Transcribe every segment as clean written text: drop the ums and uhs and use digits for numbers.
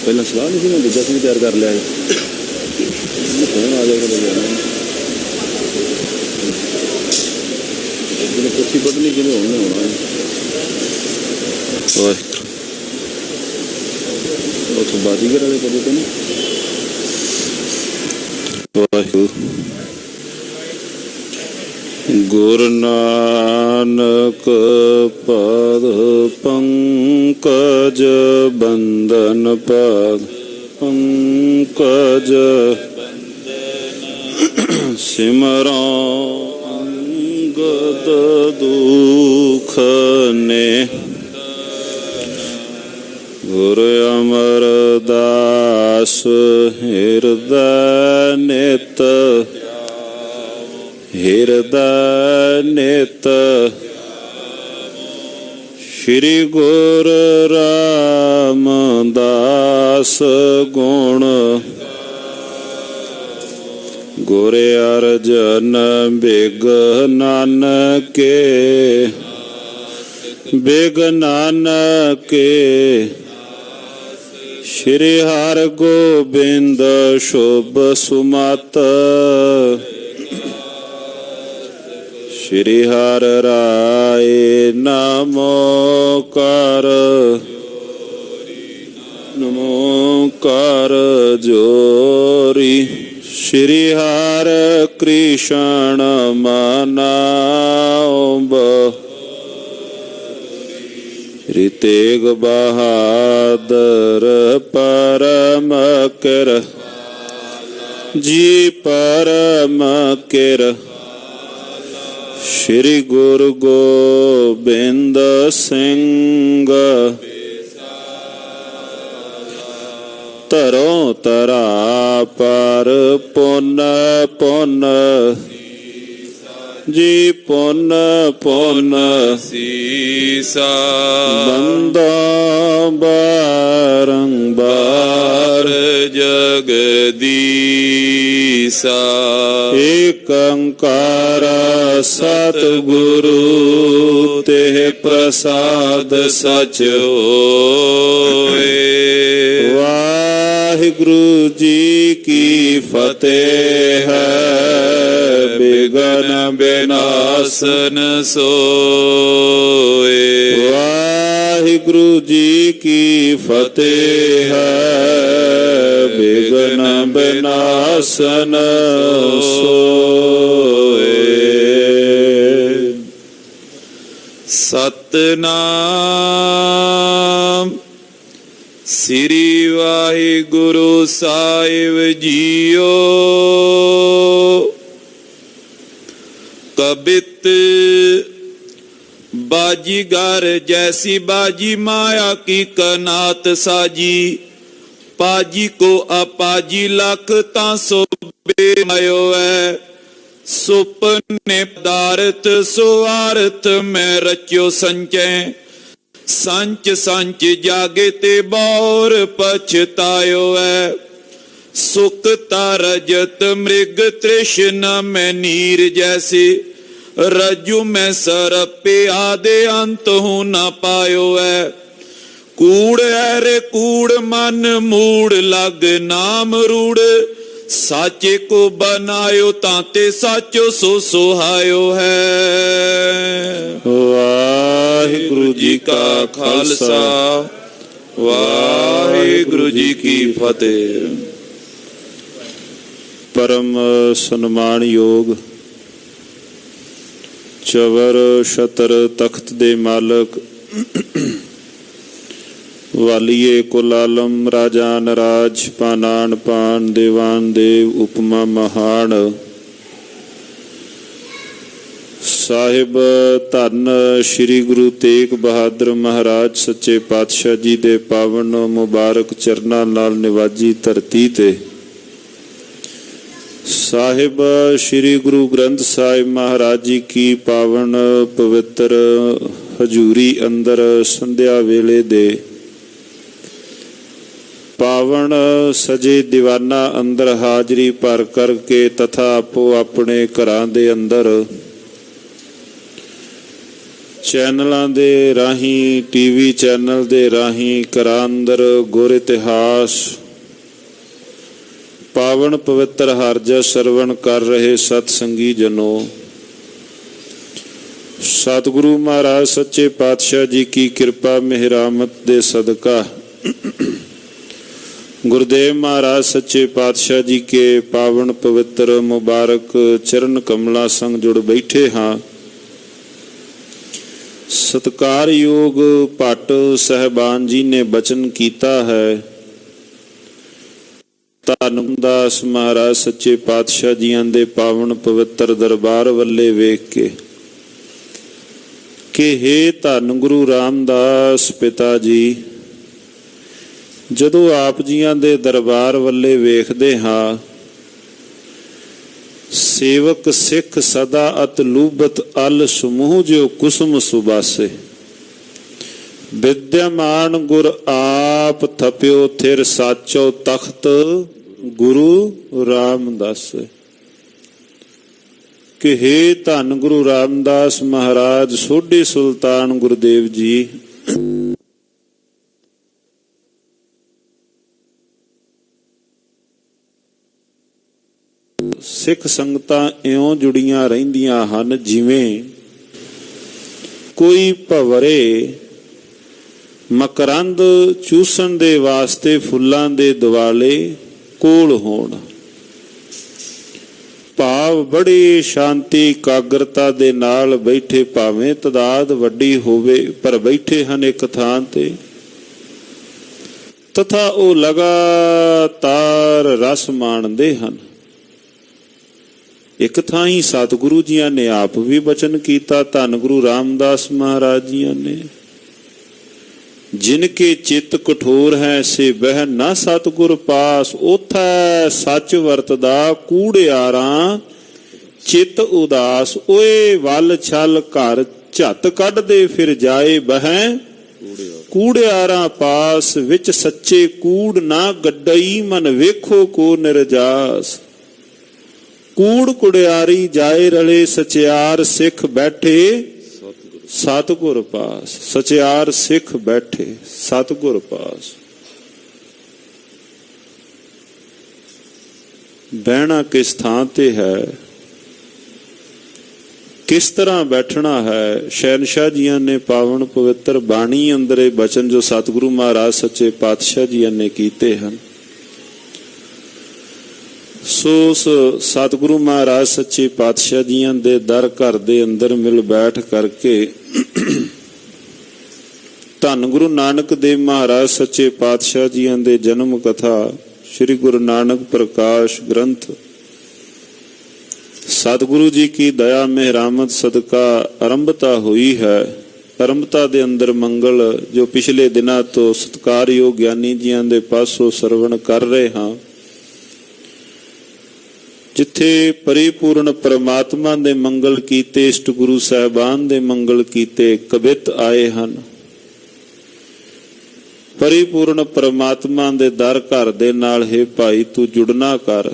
ਪਹਿਲਾਂ ਸਲਾਹ ਨਹੀਂ ਸੀ ਮੈਂ ਦੂਜਾ ਸੀ ਤਿਆਰ ਕਰ ਲਿਆ ਫੋਨ ਆ ਜਾਏਗਾ ਜਦੋਂ ਕੁੱਤੀ ਪੜ੍ਹਨੀ ਕਿਵੇਂ ਹੋਣਾ ਵਾਹਿਗੁਰੂ ਉੱਥੋਂ ਬਾਜੀਗਰ ਵਾਲੇ ਪਦੇ ਤੇ ਨਾ ਵਾਹਿਗੁਰੂ ਗੁਰੂ ਨਾਨਕ ਪਦ ਪੰਕਜ ਬੰਦਨ ਪਦ ਪੰਕਜ ਸਿਮਰੋ ਅੰਗਦ ਦੁਖ ਨੇ ਗੁਰੂ ਅਮਰਦਾਸ ਹਿਰਦੈ ਨਿਤ ਹਿਰਦੈ ਨਿਤ ਸ਼੍ਰੀ ਗੁਰੂ ਰਾਮਦਾਸ ਗੁਣ ਗੁਰ ਅਰਜਨ ਬਿਗ ਨਾਨਕੇ ਬਿਗ ਨਾਨਕੇ ਸ਼੍ਰੀ ਹਰਿ ਗੋਬਿੰਦ ਸ਼ੁਭ ਸੁਮਤ ਸ਼੍ਰੀ ਹਰਿ ਰਾਏ ਨਮੋ ਕਰ ਜੋਰੀ ਸ਼੍ਰੀ ਹਰਿ ਕ੍ਰਿਸ਼ਨ ਮਨਾਉ ਸ਼੍ਰੀ ਤੇਗ ਬਹਾਦਰ ਪਰਮ ਕਿਰ ਜੀ ਪਰਮ ਕਿਰ ਸ਼੍ਰੀ ਗੁਰੂ ਗੋਬਿੰਦ ਸਿੰਘ ਧਰੋਂ ਧਰਾ ਪਰ ਪੁੰਨ ਪੁੰਨ ਜੀ ਪੁੰਨ ਪੁੰਨ ਸੀਸਾ ਬੰਦਾ ਬਾਰੰਬਾਰ ਜਗਦੀਸਾ ਏਕ ਓੰਕਾਰ ਸਤਿਗੁਰੂ ਤੇ ਪ੍ਰਸਾਦ ਸਚ ਹੋਏ। ਵਾਹਿਗੁਰੂ ਜੀ ਕੀ ਫਤਿਹ। ਬਿਗਨ ਬਿਨਾਸਨ ਸੋਏ। ਵਾਹਿਗੁਰੂ ਜੀ ਕੀ ਫਤਿਹ। ਬਿਗਨ ਬਿਨਾਸਨ ਸੋਏ। ਸਤਿਨਾਮ ਸ੍ਰੀ ਵਾਹਿਗੁਰੂ ਸਾਹਿਬ ਜੀਓ। कबित बाजीगर जैसी बाजी माया की कनात साजी। पाजी को अपाजी लख तांसो बेमायो है। सुपने पदार्थ सुवार्थ में रच्यो संचय। संच संच जागे ते बौर पछतायो है। सुखता रजत मृग तृष्णा में नीर जैसे। रज्जु में सरपे आदे अंत हूं न पायो है। कूड़ है रे कूड़ मन मूड लग नाम रूढ़। साचे को बनायो ताते साचो सो सुहायो है। वाहिगुरु जी का खालसा वाहिगुरु जी की फतेह। परम सन्मान योग चवर छतर तख्त दे मालक वालिए कुल आलम राजान राज पानान पान देवान देव उपमा महान ਸਾਹਿਬ ਧੰਨ ਸ੍ਰੀ ਗੁਰੂ ਤੇਗ ਬਹਾਦਰ ਮਹਾਰਾਜ ਸੱਚੇ ਪਾਤਸ਼ਾਹ ਜੀ ਦੇ ਪਾਵਨ ਮੁਬਾਰਕ ਚਰਨਾਂ ਨਾਲ ਨਿਵਾਜੀ ਧਰਤੀ ਤੇ ਸਾਹਿਬ ਸ੍ਰੀ ਗੁਰੂ ਗ੍ਰੰਥ ਸਾਹਿਬ ਮਹਾਰਾਜ ਜੀ ਕੀ ਪਾਵਨ ਪਵਿੱਤਰ ਹਜ਼ੂਰੀ ਅੰਦਰ ਸੰਧਿਆ ਵੇਲੇ ਦੇ ਪਾਵਨ ਸਜੇ ਦੀਵਾਨਾ ਅੰਦਰ ਹਾਜ਼ਰੀ ਭਰ ਕਰਕੇ ਤਥਾ ਆਪੋ ਆਪਣੇ ਘਰਾਂ ਦੇ ਅੰਦਰ ਚੈਨਲਾਂ ਦੇ ਰਾਹੀਂ ਟੀਵੀ ਚੈਨਲ ਦੇ ਰਾਹੀਂ ਘਰਾਂ ਅੰਦਰ ਗੁਰ ਇਤਿਹਾਸ ਪਾਵਨ ਪਵਿੱਤਰ ਹਰਜਸ ਸਰਵਣ ਕਰ ਰਹੇ ਸਤ ਸੰਗੀ ਜਨੋ, ਸਤਿਗੁਰੂ ਮਹਾਰਾਜ ਸੱਚੇ ਪਾਤਸ਼ਾਹ ਜੀ ਕੀ ਕਿਰਪਾ ਮਿਹਰਾਮਤ ਦੇ ਸਦਕਾ ਗੁਰਦੇਵ महाराज सच्चे पातशाह जी के पावन पवित्र मुबारक चरण कमला संग जुड़ बैठे हाँ। सत्कार योग भट्ट साहबान जी ने बचन किया है, धनदास महाराज सच्चे पातशाह जी दे पावन पवित्र दरबार वल्ले वेख के कि हे धन गुरु रामदास पिता जी, ਜਦੋਂ ਆਪ ਜੀਆਂ ਦੇ ਦਰਬਾਰ ਵੱਲੇ ਵੇਖਦੇ ਹਾਂ, ਸੇਵਕ ਸਿੱਖ ਸਦਾ ਅਤ ਲੂਬਤ ਅਲ ਸਮੂਹ ਜੋ ਕੁਸਮ ਸੁਬਾਸੇ, ਵਿਦਿਆਮਾਨ ਗੁਰ ਆਪ ਥਪਿਓ ਥਿਰ ਸਾਚੋ ਤਖਤ ਗੁਰੂ ਰਾਮਦਾਸ। ਕਿ ਹੇ ਧੰਨ ਗੁਰੂ ਰਾਮਦਾਸ ਮਹਾਰਾਜ ਸੋਢੀ ਸੁਲਤਾਨ ਗੁਰਦੇਵ ਜੀ, ਸਿੱਖ ਸੰਗਤਾਂ ਇਉਂ ਜੁੜੀਆਂ ਰਹਿੰਦੀਆਂ ਹਨ ਜਿਵੇਂ ਕੋਈ ਭਵਰੇ ਮਕਰੰਦ ਚੂਸਣ ਦੇ ਵਾਸਤੇ ਫੁੱਲਾਂ ਦੇ ਦੁਆਲੇ ਕੋਲ ਹੋਣ। ਭਾਵ ਬੜੀ ਸ਼ਾਂਤੀ ਇਕਾਗਰਤਾ ਦੇ ਨਾਲ ਬੈਠੇ, ਭਾਵੇਂ ਤਦਾਦ ਵੱਡੀ ਹੋਵੇ ਪਰ ਬੈਠੇ ਹਨ ਇੱਕ ਥਾਂ ਤੇ, ਤਥਾ ਉਹ ਲਗਾਤਾਰ ਰਸ ਮਾਣਦੇ ਹਨ। ਇੱਕ ਥਾਂ ਹੀ ਸਤਿਗੁਰੂ ਜੀਆਂ ਨੇ ਆਪ ਵੀ ਬਚਨ ਕੀਤਾ, ਧੰਨ ਗੁਰੂ ਰਾਮਦਾਸ ਮਹਾਰਾਜ ਜੀਆਂ ਨੇ, ਜਿਨ ਕੇ ਚਿੱਤ ਕਠੋਰ ਹੈ ਸੇ ਬਹਿ ਨਾ ਸਤਿਗੁਰ ਪਾਸ, ਉਥੈ ਸੱਚ ਵਰਤਦਾ ਕੂੜਿਆਰਾਂ ਚਿੱਤ ਉਦਾਸ। ਓਏ ਵੱਲ ਛਲ ਘਰ ਝੱਤ ਕੱਢਦੇ ਫਿਰ ਜਾਏ ਬਹਿ ਕੂੜਿਆਰਾਂ ਪਾਸ, ਵਿੱਚ ਸੱਚੇ ਕੂੜ ਨਾ ਗੱਡਈ ਮਨ ਵੇਖੋ ਕੋ ਨਿਰਜਾਸ। ਕੂੜ ਕੁੜਿਆਰੀ ਜਾਏ ਰਲੇ ਸਚਿਆਰ ਸਿੱਖ ਬੈਠੇ ਸਤਿਗੁਰ ਪਾਸ, ਸਚਿਆਰ ਸਿੱਖ ਬੈਠੇ ਸਤਿਗੁਰ ਪਾਸ। ਬਹਿਣਾ ਕਿਸ ਥਾਂ ਤੇ ਹੈ, ਕਿਸ ਤਰ੍ਹਾਂ ਬੈਠਣਾ ਹੈ, ਸ਼ਹਿਨਸ਼ਾਹ ਜੀਆਂ ਨੇ ਪਾਵਨ ਪਵਿੱਤਰ ਬਾਣੀ ਅੰਦਰ ਇਹ ਬਚਨ ਜੋ ਸਤਿਗੁਰੂ ਮਹਾਰਾਜ ਸੱਚੇ ਪਾਤਸ਼ਾਹ ਜੀਆਂ ਨੇ ਕੀਤੇ ਹਨ। ਸੋ ਸਤਿਗੁਰੂ ਮਹਾਰਾਜ ਸੱਚੇ ਪਾਤਸ਼ਾਹ ਜੀਆਂ ਦੇ ਦਰ ਘਰ ਦੇ ਅੰਦਰ ਮਿਲ ਬੈਠ ਕਰਕੇ ਧੰਨ ਗੁਰੂ ਨਾਨਕ ਦੇਵ ਮਹਾਰਾਜ ਸੱਚੇ ਪਾਤਸ਼ਾਹ ਜੀਆਂ ਦੇ ਜਨਮ ਕਥਾ ਸ੍ਰੀ ਗੁਰੂ ਨਾਨਕ ਪ੍ਰਕਾਸ਼ ਗ੍ਰੰਥ ਸਤਿਗੁਰੂ ਜੀ ਕੀ ਦਇਆ ਮਿਹਰਾਮਤ ਸਦਕਾ ਆਰੰਭਤਾ ਹੋਈ ਹੈ। ਆਰੰਭਤਾ ਦੇ ਅੰਦਰ ਮੰਗਲ ਜੋ ਪਿਛਲੇ ਦਿਨਾਂ ਤੋਂ ਸਤਿਕਾਰਯੋਗ ਗਿਆਨੀ ਜੀਆਂ ਦੇ ਪਾਸੋਂ ਸਰਵਣ ਕਰ ਰਹੇ ਹਾਂ, ਜਿੱਥੇ ਪਰਿਪੂਰਨ ਪਰਮਾਤਮਾ ਦੇ ਮੰਗਲ ਕੀਤੇ, ਇਸ਼ਟ ਗੁਰੂ ਸਾਹਿਬਾਨ ਦੇ ਮੰਗਲ ਕੀਤੇ ਕਵਿਤ ਆਏ ਹਨ। ਪਰਿਪੂਰਨ ਪਰਮਾਤਮਾ ਦੇ ਦਰ ਘਰ ਦੇ ਨਾਲ ਹੈ ਭਾਈ ਤੂੰ ਜੁੜਨਾ ਕਰ।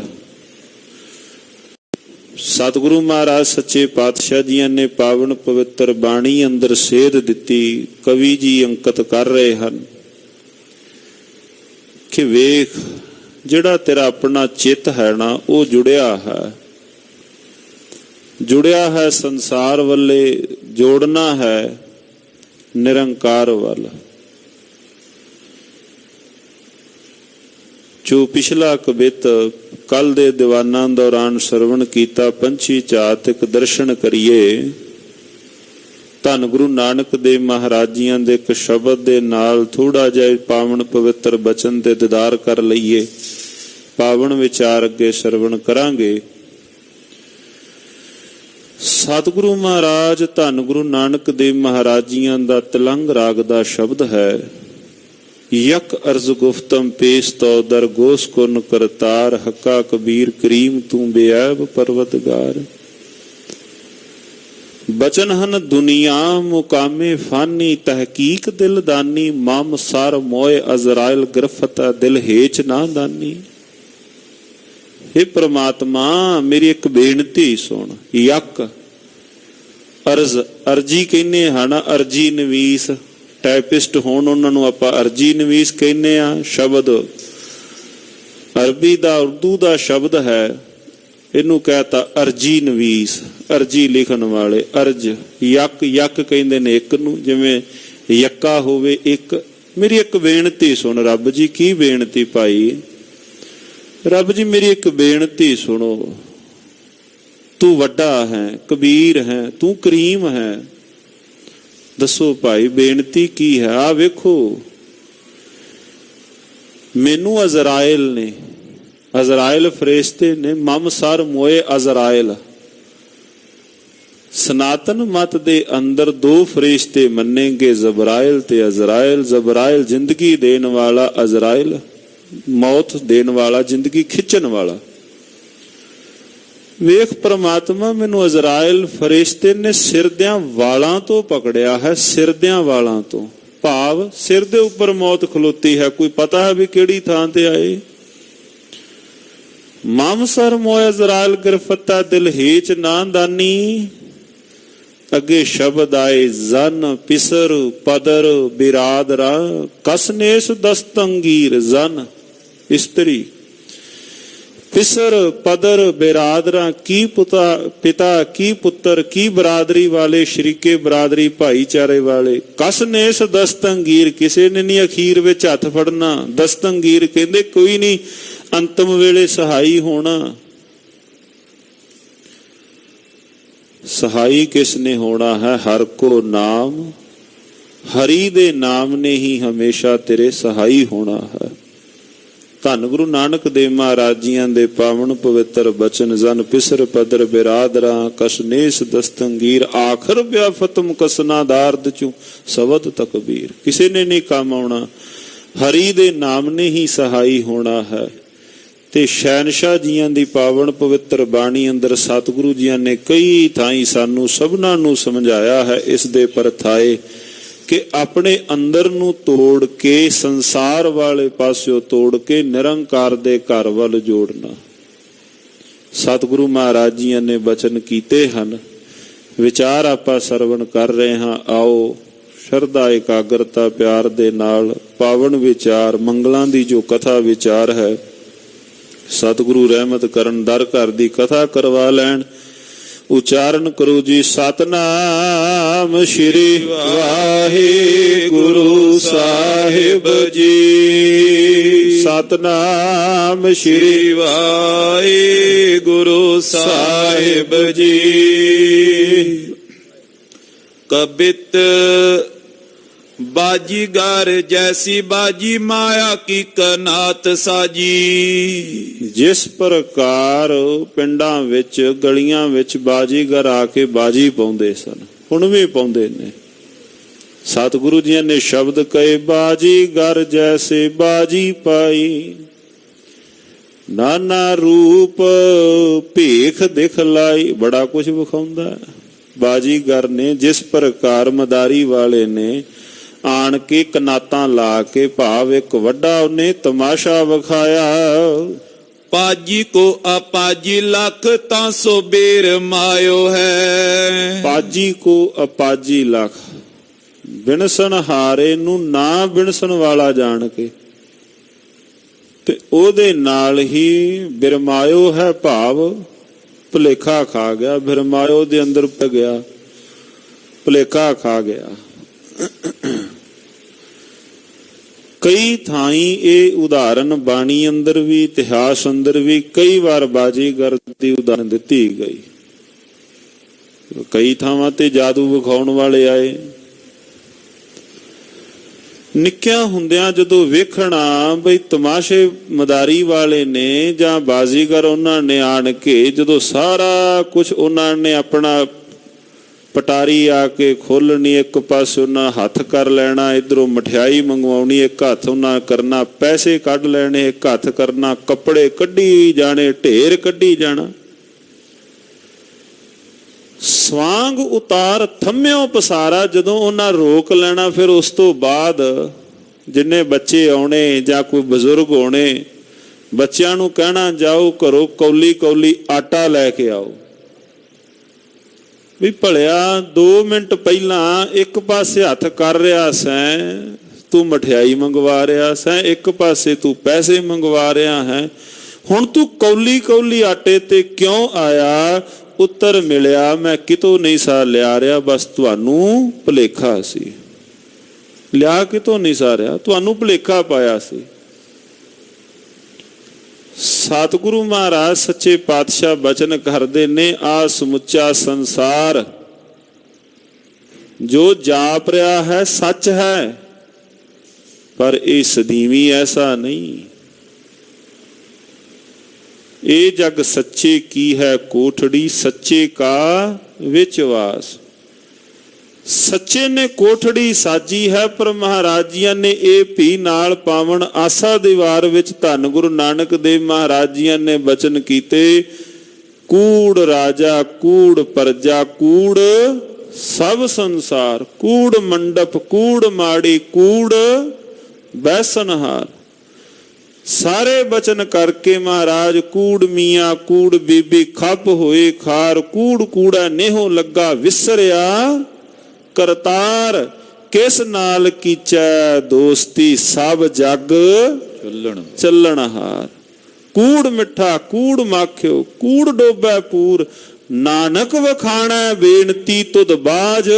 ਸਤਿਗੁਰੂ ਮਹਾਰਾਜ ਸੱਚੇ ਪਾਤਸ਼ਾਹ ਜੀਆਂ ਨੇ ਪਾਵਨ ਪਵਿੱਤਰ ਬਾਣੀ ਅੰਦਰ ਸੇਧ ਦਿੱਤੀ। ਕਵੀ ਜੀ ਅੰਕਿਤ ਕਰ ਰਹੇ ਹਨ ਕਿ ਵੇਖ ਜਿਹੜਾ ਤੇਰਾ ਆਪਣਾ ਚਿੱਤ ਹੈ ਨਾ, ਉਹ ਜੁੜਿਆ ਹੈ ਸੰਸਾਰ ਵੱਲੇ, ਜੋੜਨਾ ਹੈ ਨਿਰੰਕਾਰ ਵੱਲ। ਜੋ ਪਿਛਲਾ ਕਵਿਤ ਕੱਲ ਦੇ ਦੀਵਾਨਾਂ ਦੌਰਾਨ ਸਰਵਣ ਕੀਤਾ, ਪੰਛੀ ਚਾਤਿਕ ਦਰਸ਼ਨ ਕਰੀਏ, ਧੰਨ ਗੁਰੂ ਨਾਨਕ ਦੇਵ ਮਹਾਰਾਜ ਜੀਆਂ ਦੇ ਇੱਕ ਸ਼ਬਦ ਦੇ ਨਾਲ ਥੋੜਾ ਜਿਹਾ ਪਾਵਨ ਪਵਿੱਤਰ ਬਚਨ ਤੇ ਦੀਦਾਰ ਕਰ ਲਈਏ। ਪਾਵਨ ਵਿਚਾਰ ਅੱਗੇ ਸਰਵਣ ਕਰਾਂਗੇ। ਸਤਿਗੁਰੂ ਮਹਾਰਾਜ ਧੰਨ ਗੁਰੂ ਨਾਨਕ ਦੇਵ ਮਹਾਰਾਜੀਆਂ ਦਾ ਤਿਲੰਗ ਰਾਗ ਦਾ ਸ਼ਬਦ ਹੈ। ਯਕ ਅਰਜ਼ ਗੁਫਤਮ ਪੇਸ਼ ਤੋ ਦਰ ਗੋਸ ਕੁਨ ਕਰਤਾਰ, ਹੱਕਾ ਕਬੀਰ ਕਰੀਮ ਤੂੰ ਬੇਅਬ ਪਰਵਤਗਾਰ। ਬਚਨ ਹਨ ਦੁਨੀਆ ਮੁਕਾਮੇ ਫਾਨੀ, ਤਹਿਕੀਕ ਦਿਲਦਾਨੀ, ਮਮ ਸਰ ਮੋਏ ਅਜ਼ਰਾਇਲ ਗ੍ਰਿਫਤਾ ਦਿਲ ਹੇਚ ਨਾ ਦਾਨੀ। हे ਪ੍ਰਮਾਤਮਾ ਮੇਰੀ ਇੱਕ ਬੇਨਤੀ ਸੁਣ। ਯਕ ਅਰਜ਼, ਅਰਜੀ ਕਹਿੰਦੇ ਹਨ, ਅਰਜੀ ਨਵੀਸ ਟਾਈਪਿਸਟ ਹੋਣ ਉਹਨਾਂ ਨੂੰ ਆਪਾਂ ਅਰਜੀ ਨਵੀਸ ਕਹਿੰਦੇ ਆ। ਸ਼ਬਦ ਅਰਬੀ ਦਾ ਉਰਦੂ ਦਾ ਸ਼ਬਦ ਹੈ, ਇਹਨੂੰ ਕਹਿਤਾ ਅਰਜੀ ਨਵੀਸ, ਅਰਜੀ ਲਿਖਣ ਵਾਲੇ। ਅਰਜ ਯਕ, ਯਕ ਕਹਿੰਦੇ ਨੇ ਇੱਕ ਨੂੰ, ਜਿਵੇਂ ਯੱਕਾ ਹੋਵੇ ਇੱਕ। ਮੇਰੀ ਇੱਕ ਬੇਨਤੀ ਸੁਣ ਰੱਬ ਜੀ। ਕੀ ਬੇਨਤੀ ਭਾਈ? ਰੱਬ ਜੀ ਮੇਰੀ ਇੱਕ ਬੇਨਤੀ ਸੁਣੋ। ਤੂੰ ਵੱਡਾ ਹੈ, ਕਬੀਰ ਹੈ, ਤੂੰ ਕਰੀਮ ਹੈ। ਦੱਸੋ ਭਾਈ ਬੇਨਤੀ ਕੀ ਹੈ? ਆ ਵੇਖੋ ਮੈਨੂੰ ਅਜ਼ਰਾਇਲ ਨੇ, ਅਜ਼ਰਾਇਲ ਫਰਿਸ਼ਤੇ ਨੇ, ਮਮ ਸਰ ਮੋਏ ਅਜ਼ਰਾਇਲ। ਸਨਾਤਨ ਮਤ ਦੇ ਅੰਦਰ ਦੋ ਫਰਿਸ਼ਤੇ ਮੰਨੇਗੇ, ਜ਼ਬਰਾਇਲ ਤੇ ਅਜ਼ਰਾਇਲ। ਜ਼ਬਰਾਇਲ ਜ਼ਿੰਦਗੀ ਦੇਣ ਵਾਲਾ, ਅਜ਼ਰਾਇਲ ਮੌਤ ਦੇਣ ਵਾਲਾ, ਜ਼ਿੰਦਗੀ ਖਿੱਚਣ ਵਾਲਾ। ਵੇਖ ਪ੍ਰਮਾਤਮਾ ਮੈਨੂੰ ਅਜ਼ਰਾਇਲ ਫਰਿਸ਼ਤੇ ਨੇ ਸਿਰ ਦਿਆਂ ਵਾਲਾਂ ਤੋਂ ਪਕੜਿਆ ਹੈ, ਸਿਰ ਦਿਆਂ ਵਾਲਾਂ ਤੋਂ। ਭਾਵ ਸਿਰ ਦੇ ਉੱਪਰ ਮੌਤ ਖਲੋਤੀ ਹੈ, ਕੋਈ ਪਤਾ ਹੈ ਵੀ ਕਿਹੜੀ ਥਾਂ ਤੇ ਆਏ। ਮਮ ਸਰ ਮੋਏ ਅਜ਼ਰਾਇਲ ਗ੍ਰਿਫਤਾ ਦਿਲ ਹੇਚ ਨਾ ਦਾਨੀ। ਅੱਗੇ ਸ਼ਬਦ ਆਏ ਜ਼ਨ ਪਿਸਰ ਪਦਰ ਬਿਰਾਦਰਾ, ਕਸਨੇਸ ਦਸਤੰਗੀਰ। ਜ਼ਨ ਇਸਤਰੀ, ਪਿਸਰ ਪਦਰ ਬਿਰਾਦਰਾ, ਕੀ ਪਿਤਾ ਕੀ ਪੁੱਤਰ ਕੀ ਬਰਾਦਰੀ ਵਾਲੇ, ਸ਼ਰੀਕੇ ਬਰਾਦਰੀ ਭਾਈਚਾਰੇ ਵਾਲੇ। ਕਸਨੇਸ ਦਸਤੰਗੀਰ, ਕਿਸੇ ਨੇ ਨਹੀਂ ਅਖੀਰ ਵਿੱਚ ਹੱਥ ਫੜਨਾ। ਦਸਤੰਗੀਰ ਕਹਿੰਦੇ ਕੋਈ ਨਹੀਂ ਅੰਤਮ ਵੇਲੇ ਸਹਾਈ ਹੋਣਾ। ਸਹਾਈ ਕਿਸ ਨੇ ਹੋਣਾ ਹੈ? ਹਰ ਕੋ ਨਾਮ, ਹਰੀ ਦੇ ਨਾਮ ਨੇ ਹੀ ਹਮੇਸ਼ਾ ਤੇਰੇ ਸਹਾਈ ਹੋਣਾ ਹੈ। ਧੰਨ ਗੁਰੂ ਨਾਨਕ ਦੇਵ ਮਹਾਰਾਜ ਜੀਆਂ ਦੇ ਪਾਵਨ ਪਵਿੱਤਰ ਬਚਨ, ਜਨ ਪਿਸਰ ਪਦਰ ਬਿਰਾਦਰਾ, ਕਸ਼ਨੇਸ ਦਸਤੰਗੀਰ, ਆਖਰ ਵਿਆਫਤਮ ਕਸਨਾ ਦਾਰਦ ਚੂ ਸਬਦ ਤਕਬੀਰ। ਕਿਸੇ ਨੇ ਨਹੀਂ ਕੰਮ ਆਉਣਾ, ਹਰੀ ਦੇ ਨਾਮ ਨੇ ਹੀ ਸਹਾਈ ਹੋਣਾ ਹੈ। ਤੇ ਸ਼ਹਿਨਸ਼ਾਹ ਜੀਆਂ ਦੀ ਪਾਵਨ ਪਵਿੱਤਰ ਬਾਣੀ ਅੰਦਰ ਸਤਿਗੁਰੂ ਜੀਆਂ ਨੇ ਕਈ ਥਾਈਂ ਸਾਨੂੰ ਸਭਨਾਂ ਨੂੰ ਸਮਝਾਇਆ ਹੈ ਇਸ ਦੇ ਪਰਥਾਏ ਕਿ ਆਪਣੇ ਅੰਦਰ ਨੂੰ ਤੋੜ ਕੇ, ਸੰਸਾਰ ਵਾਲੇ ਪਾਸਿਓਂ ਤੋੜ ਕੇ ਨਿਰੰਕਾਰ ਦੇ ਘਰ ਵੱਲ ਜੋੜਨਾ। ਸਤਿਗੁਰੂ ਮਹਾਰਾਜ ਜੀਆਂ ਨੇ ਬਚਨ ਕੀਤੇ ਹਨ। ਵਿਚਾਰ ਆਪਾਂ ਸਰਵਣ ਕਰ ਰਹੇ ਹਾਂ। ਆਓ ਸ਼ਰਧਾ, ਇਕਾਗਰਤਾ, ਪਿਆਰ ਦੇ ਨਾਲ ਪਾਵਨ ਵਿਚਾਰ, ਮੰਗਲਾਂ ਦੀ ਜੋ ਕਥਾ ਵਿਚਾਰ ਹੈ, ਸਤਿਗੁਰੂ ਰਹਿਮਤ ਕਰਨ, ਦਰ ਘਰ ਦੀ ਕਥਾ ਕਰਵਾ ਲੈਣ। ਉਚਾਰਨ ਕਰੋ ਜੀ। ਸਤਨਾਮ ਸ਼੍ਰੀ ਵਾਹਿਗੁਰੂ ਸਾਹਿਬ ਜੀ। ਸਤਨਾਮ ਸ਼੍ਰੀ ਵਾਹਿਗੁਰੂ ਸਾਹਿਬ ਜੀ। ਕਬਿਤ ਬਾਜੀਗਰ ਜੈਸੀ ਬਾਜੀ, ਮਾਇਆ ਕੀ ਕਨਾਤ ਸਾਜੀ। ਜਿਸ ਪ੍ਰਕਾਰ ਪਿੰਡਾਂ ਵਿੱਚ, ਗਲੀਆਂ ਵਿੱਚ ਬਾਜੀਗਰ ਆ ਕੇ ਬਾਜੀ ਪਾਉਂਦੇ ਸਨ, ਹੁਣ ਵੀ ਪਾਉਂਦੇ ਨੇ। ਸਤਿਗੁਰੂ ਜੀ ਨੇ ਸ਼ਬਦ ਕਹੇ, ਬਾਜੀਗਰ ਜੈਸੇ ਬਾਜੀ ਪਾਈ, ਨਾਨਾ ਰੂਪ ਭੇਖ ਦਿਖਲਾਈ। ਬੜਾ ਕੁਝ ਵਿਖਾਉਂਦਾ ਬਾਜੀਗਰ ਨੇ। ਜਿਸ ਪ੍ਰਕਾਰ ਮਦਾਰੀ ਵਾਲੇ ਨੇ ਆਣ ਕੇ ਕਨਾਤਾਂ ਲਾ ਕੇ, ਭਾਵ ਇੱਕ ਵੱਡਾ ਉਹਨੇ ਤਮਾਸ਼ਾ ਵਿਖਾਇਆ। ਪਾਜੀ ਕੋ ਅਪਾਜੀ ਲੱਖ ਤਾਂ ਸੋ ਬੇਰ ਮਾਇਓ ਹੈ। ਪਾਜੀ ਕੋ ਅਪਾਜੀ ਲੱਖ, ਬਿਨਸਣ ਹਾਰੇ ਨੂੰ ਨਾ ਬਿਨਸਣ ਵਾਲਾ ਜਾਣ ਕੇ ਤੇ ਉਹਦੇ ਨਾਲ ਹੀ ਬਿਰਮਾਇਓ ਹੈ, ਭਾਵ ਭੁਲੇਖਾ ਖਾ ਗਿਆ। ਬਿਰਮਾਇਓ ਦੇ ਅੰਦਰ ਪੈ ਗਿਆ, ਭੁਲੇਖਾ ਖਾ ਗਿਆ। ਕਈ ਥਾਈਂ ਇਹ ਉਦਾਹਰਨ ਬਾਣੀ ਅੰਦਰ ਵੀ, ਇਤਿਹਾਸ ਅੰਦਰ ਵੀ ਕਈ ਵਾਰ ਬਾਜੀਗਰ ਦੀ ਉਦਾਹਰਨ ਦਿੱਤੀ ਗਈ। ਕਈ ਥਾਵਾਂ ਤੇ ਜਾਦੂ ਵਿਖਾਉਣ ਵਾਲੇ ਆਏ। ਨਿੱਕਿਆਂ ਹੁੰਦਿਆਂ ਜਦੋਂ ਵੇਖਣਾ ਬਈ ਤਮਾਸ਼ੇ ਮਦਾਰੀ ਵਾਲੇ ਨੇ ਜਾਂ ਬਾਜ਼ੀਗਰ ਉਹਨਾਂ ਨੇ ਆਣ ਕੇ ਜਦੋਂ ਸਾਰਾ ਕੁਝ ਉਹਨਾਂ ਨੇ ਆਪਣਾ ਪਟਾਰੀ ਆ ਕੇ ਖੋਲਣੀ, ਇੱਕ ਪਾਸੇ ਉਹਨਾਂ ਹੱਥ ਕਰ ਲੈਣਾ, ਇੱਧਰੋਂ ਮਠਿਆਈ ਮੰਗਵਾਉਣੀ, ਇੱਕ ਹੱਥ ਉਹਨਾਂ ਕਰਨਾ ਪੈਸੇ ਕੱਢ ਲੈਣੇ, ਇੱਕ ਹੱਥ ਕਰਨਾ ਕੱਪੜੇ ਕੱਢੀ ਜਾਣੇ, ਢੇਰ ਕੱਢੀ ਜਾਣਾ। ਸਵਾਂਗ ਉਤਾਰ ਥੰਮਿਓ ਪਸਾਰਾ, ਜਦੋਂ ਉਹਨਾਂ ਰੋਕ ਲੈਣਾ ਫਿਰ ਉਸ ਤੋਂ ਬਾਅਦ ਜਿੰਨੇ ਬੱਚੇ ਆਉਣੇ ਜਾਂ ਕੋਈ ਬਜ਼ੁਰਗ ਹੋਣੇ, ਬੱਚਿਆਂ ਨੂੰ ਕਹਿਣਾ ਜਾਓ ਘਰੋਂ ਕੌਲੀ ਕੌਲੀ ਆਟਾ ਲੈ ਕੇ ਆਓ। ਵੀ ਭਲਿਆ 2 ਮਿੰਟ ਪਹਿਲਾਂ ਇੱਕ ਪਾਸੇ ਹੱਥ ਕਰ ਰਿਹਾ ਸੈਂ, ਤੂੰ ਮਠਿਆਈ ਮੰਗਵਾ ਰਿਹਾ ਸੈਂ, ਇੱਕ ਪਾਸੇ ਤੂੰ ਪੈਸੇ ਮੰਗਵਾ ਰਿਹਾ ਹੈ, ਹੁਣ ਤੂੰ ਕੌਲੀ ਕੌਲੀ ਆਟੇ ਤੇ ਕਿਉਂ ਆਇਆ? ਉੱਤਰ ਮਿਲਿਆ, ਮੈਂ ਕਿਤੋਂ ਨਹੀਂ ਸਾ ਲਿਆ ਰਿਹਾ, ਬਸ ਤੁਹਾਨੂੰ ਭੁਲੇਖਾ ਸੀ। ਲਿਆ ਕਿਤੋਂ ਨਹੀਂ ਸਾ ਰਿਹਾ, ਤੁਹਾਨੂੰ ਭੁਲੇਖਾ ਪਾਇਆ ਸੀ। ਸਤਿਗੁਰੂ ਮਹਾਰਾਜ ਸੱਚੇ ਪਾਤਸ਼ਾਹ ਬਚਨ ਕਰਦੇ ਨੇ, ਆ ਸਮੁੱਚਾ ਸੰਸਾਰ ਜੋ ਜਾਪ ਰਿਹਾ ਹੈ ਸੱਚ ਹੈ, ਪਰ ਇਹ ਸਦੀਵੀ ਐਸਾ ਨਹੀਂ। ਇਹ ਜਗ ਸੱਚੇ ਕੀ ਹੈ ਕੋਠੜੀ, ਸੱਚੇ ਕਾ ਵਿੱਚ ਵਾਸ। ਸੱਚੇ ਨੇ ਕੋਠੜੀ ਸਾਜੀ ਹੈ, ਪਰ ਮਹਾਰਾਜ ਜੀਆਂ ਨੇ ਇਹ ਭੀ ਨਾਲ ਪਾਵਨ ਆਸਾ ਦੀਵਾਰ ਵਿੱਚ ਧੰਨ ਗੁਰੂ ਨਾਨਕ ਦੇਵ ਮਹਾਰਾਜ ਜੀਆਂ ਨੇ ਬਚਨ ਕੀਤੇ, ਕੂੜ ਰਾਜਾ ਕੂੜ ਪਰਜਾ ਕੂੜ ਸਭ ਸੰਸਾਰ, ਕੂੜ ਮੰਡਪ ਕੂੜ ਮਾੜੀ ਕੂੜ ਬੈਸਨਹਾਰ। ਸਾਰੇ ਬਚਨ ਕਰਕੇ ਮਹਾਰਾਜ ਕੂੜ ਮੀਆਂ ਕੂੜ ਬੀਬੀ ਖੱਪ ਹੋਏ ਖਾਰ, ਕੂੜ ਕੂੜਾ ਨੇਹੋ ਲੱਗਾ ਵਿਸਰਿਆ ਕਰਤਾਰ, ਕਿਸ ਨਾਲ ਕੀਚੈ ਦੋਸਤੀ ਸਭ ਜਗ ਚੱਲਣ ਹਾਰ। ਕੂੜ ਮਿੱਠਾ ਕੂੜ ਮਾਖਿਓ ਕੂੜ ਡੋਬੈ ਪੂਰ, ਨਾਨਕ ਵਖਾਣੈ ਬੇਨਤੀ ਤੁਧ ਬਾਜ।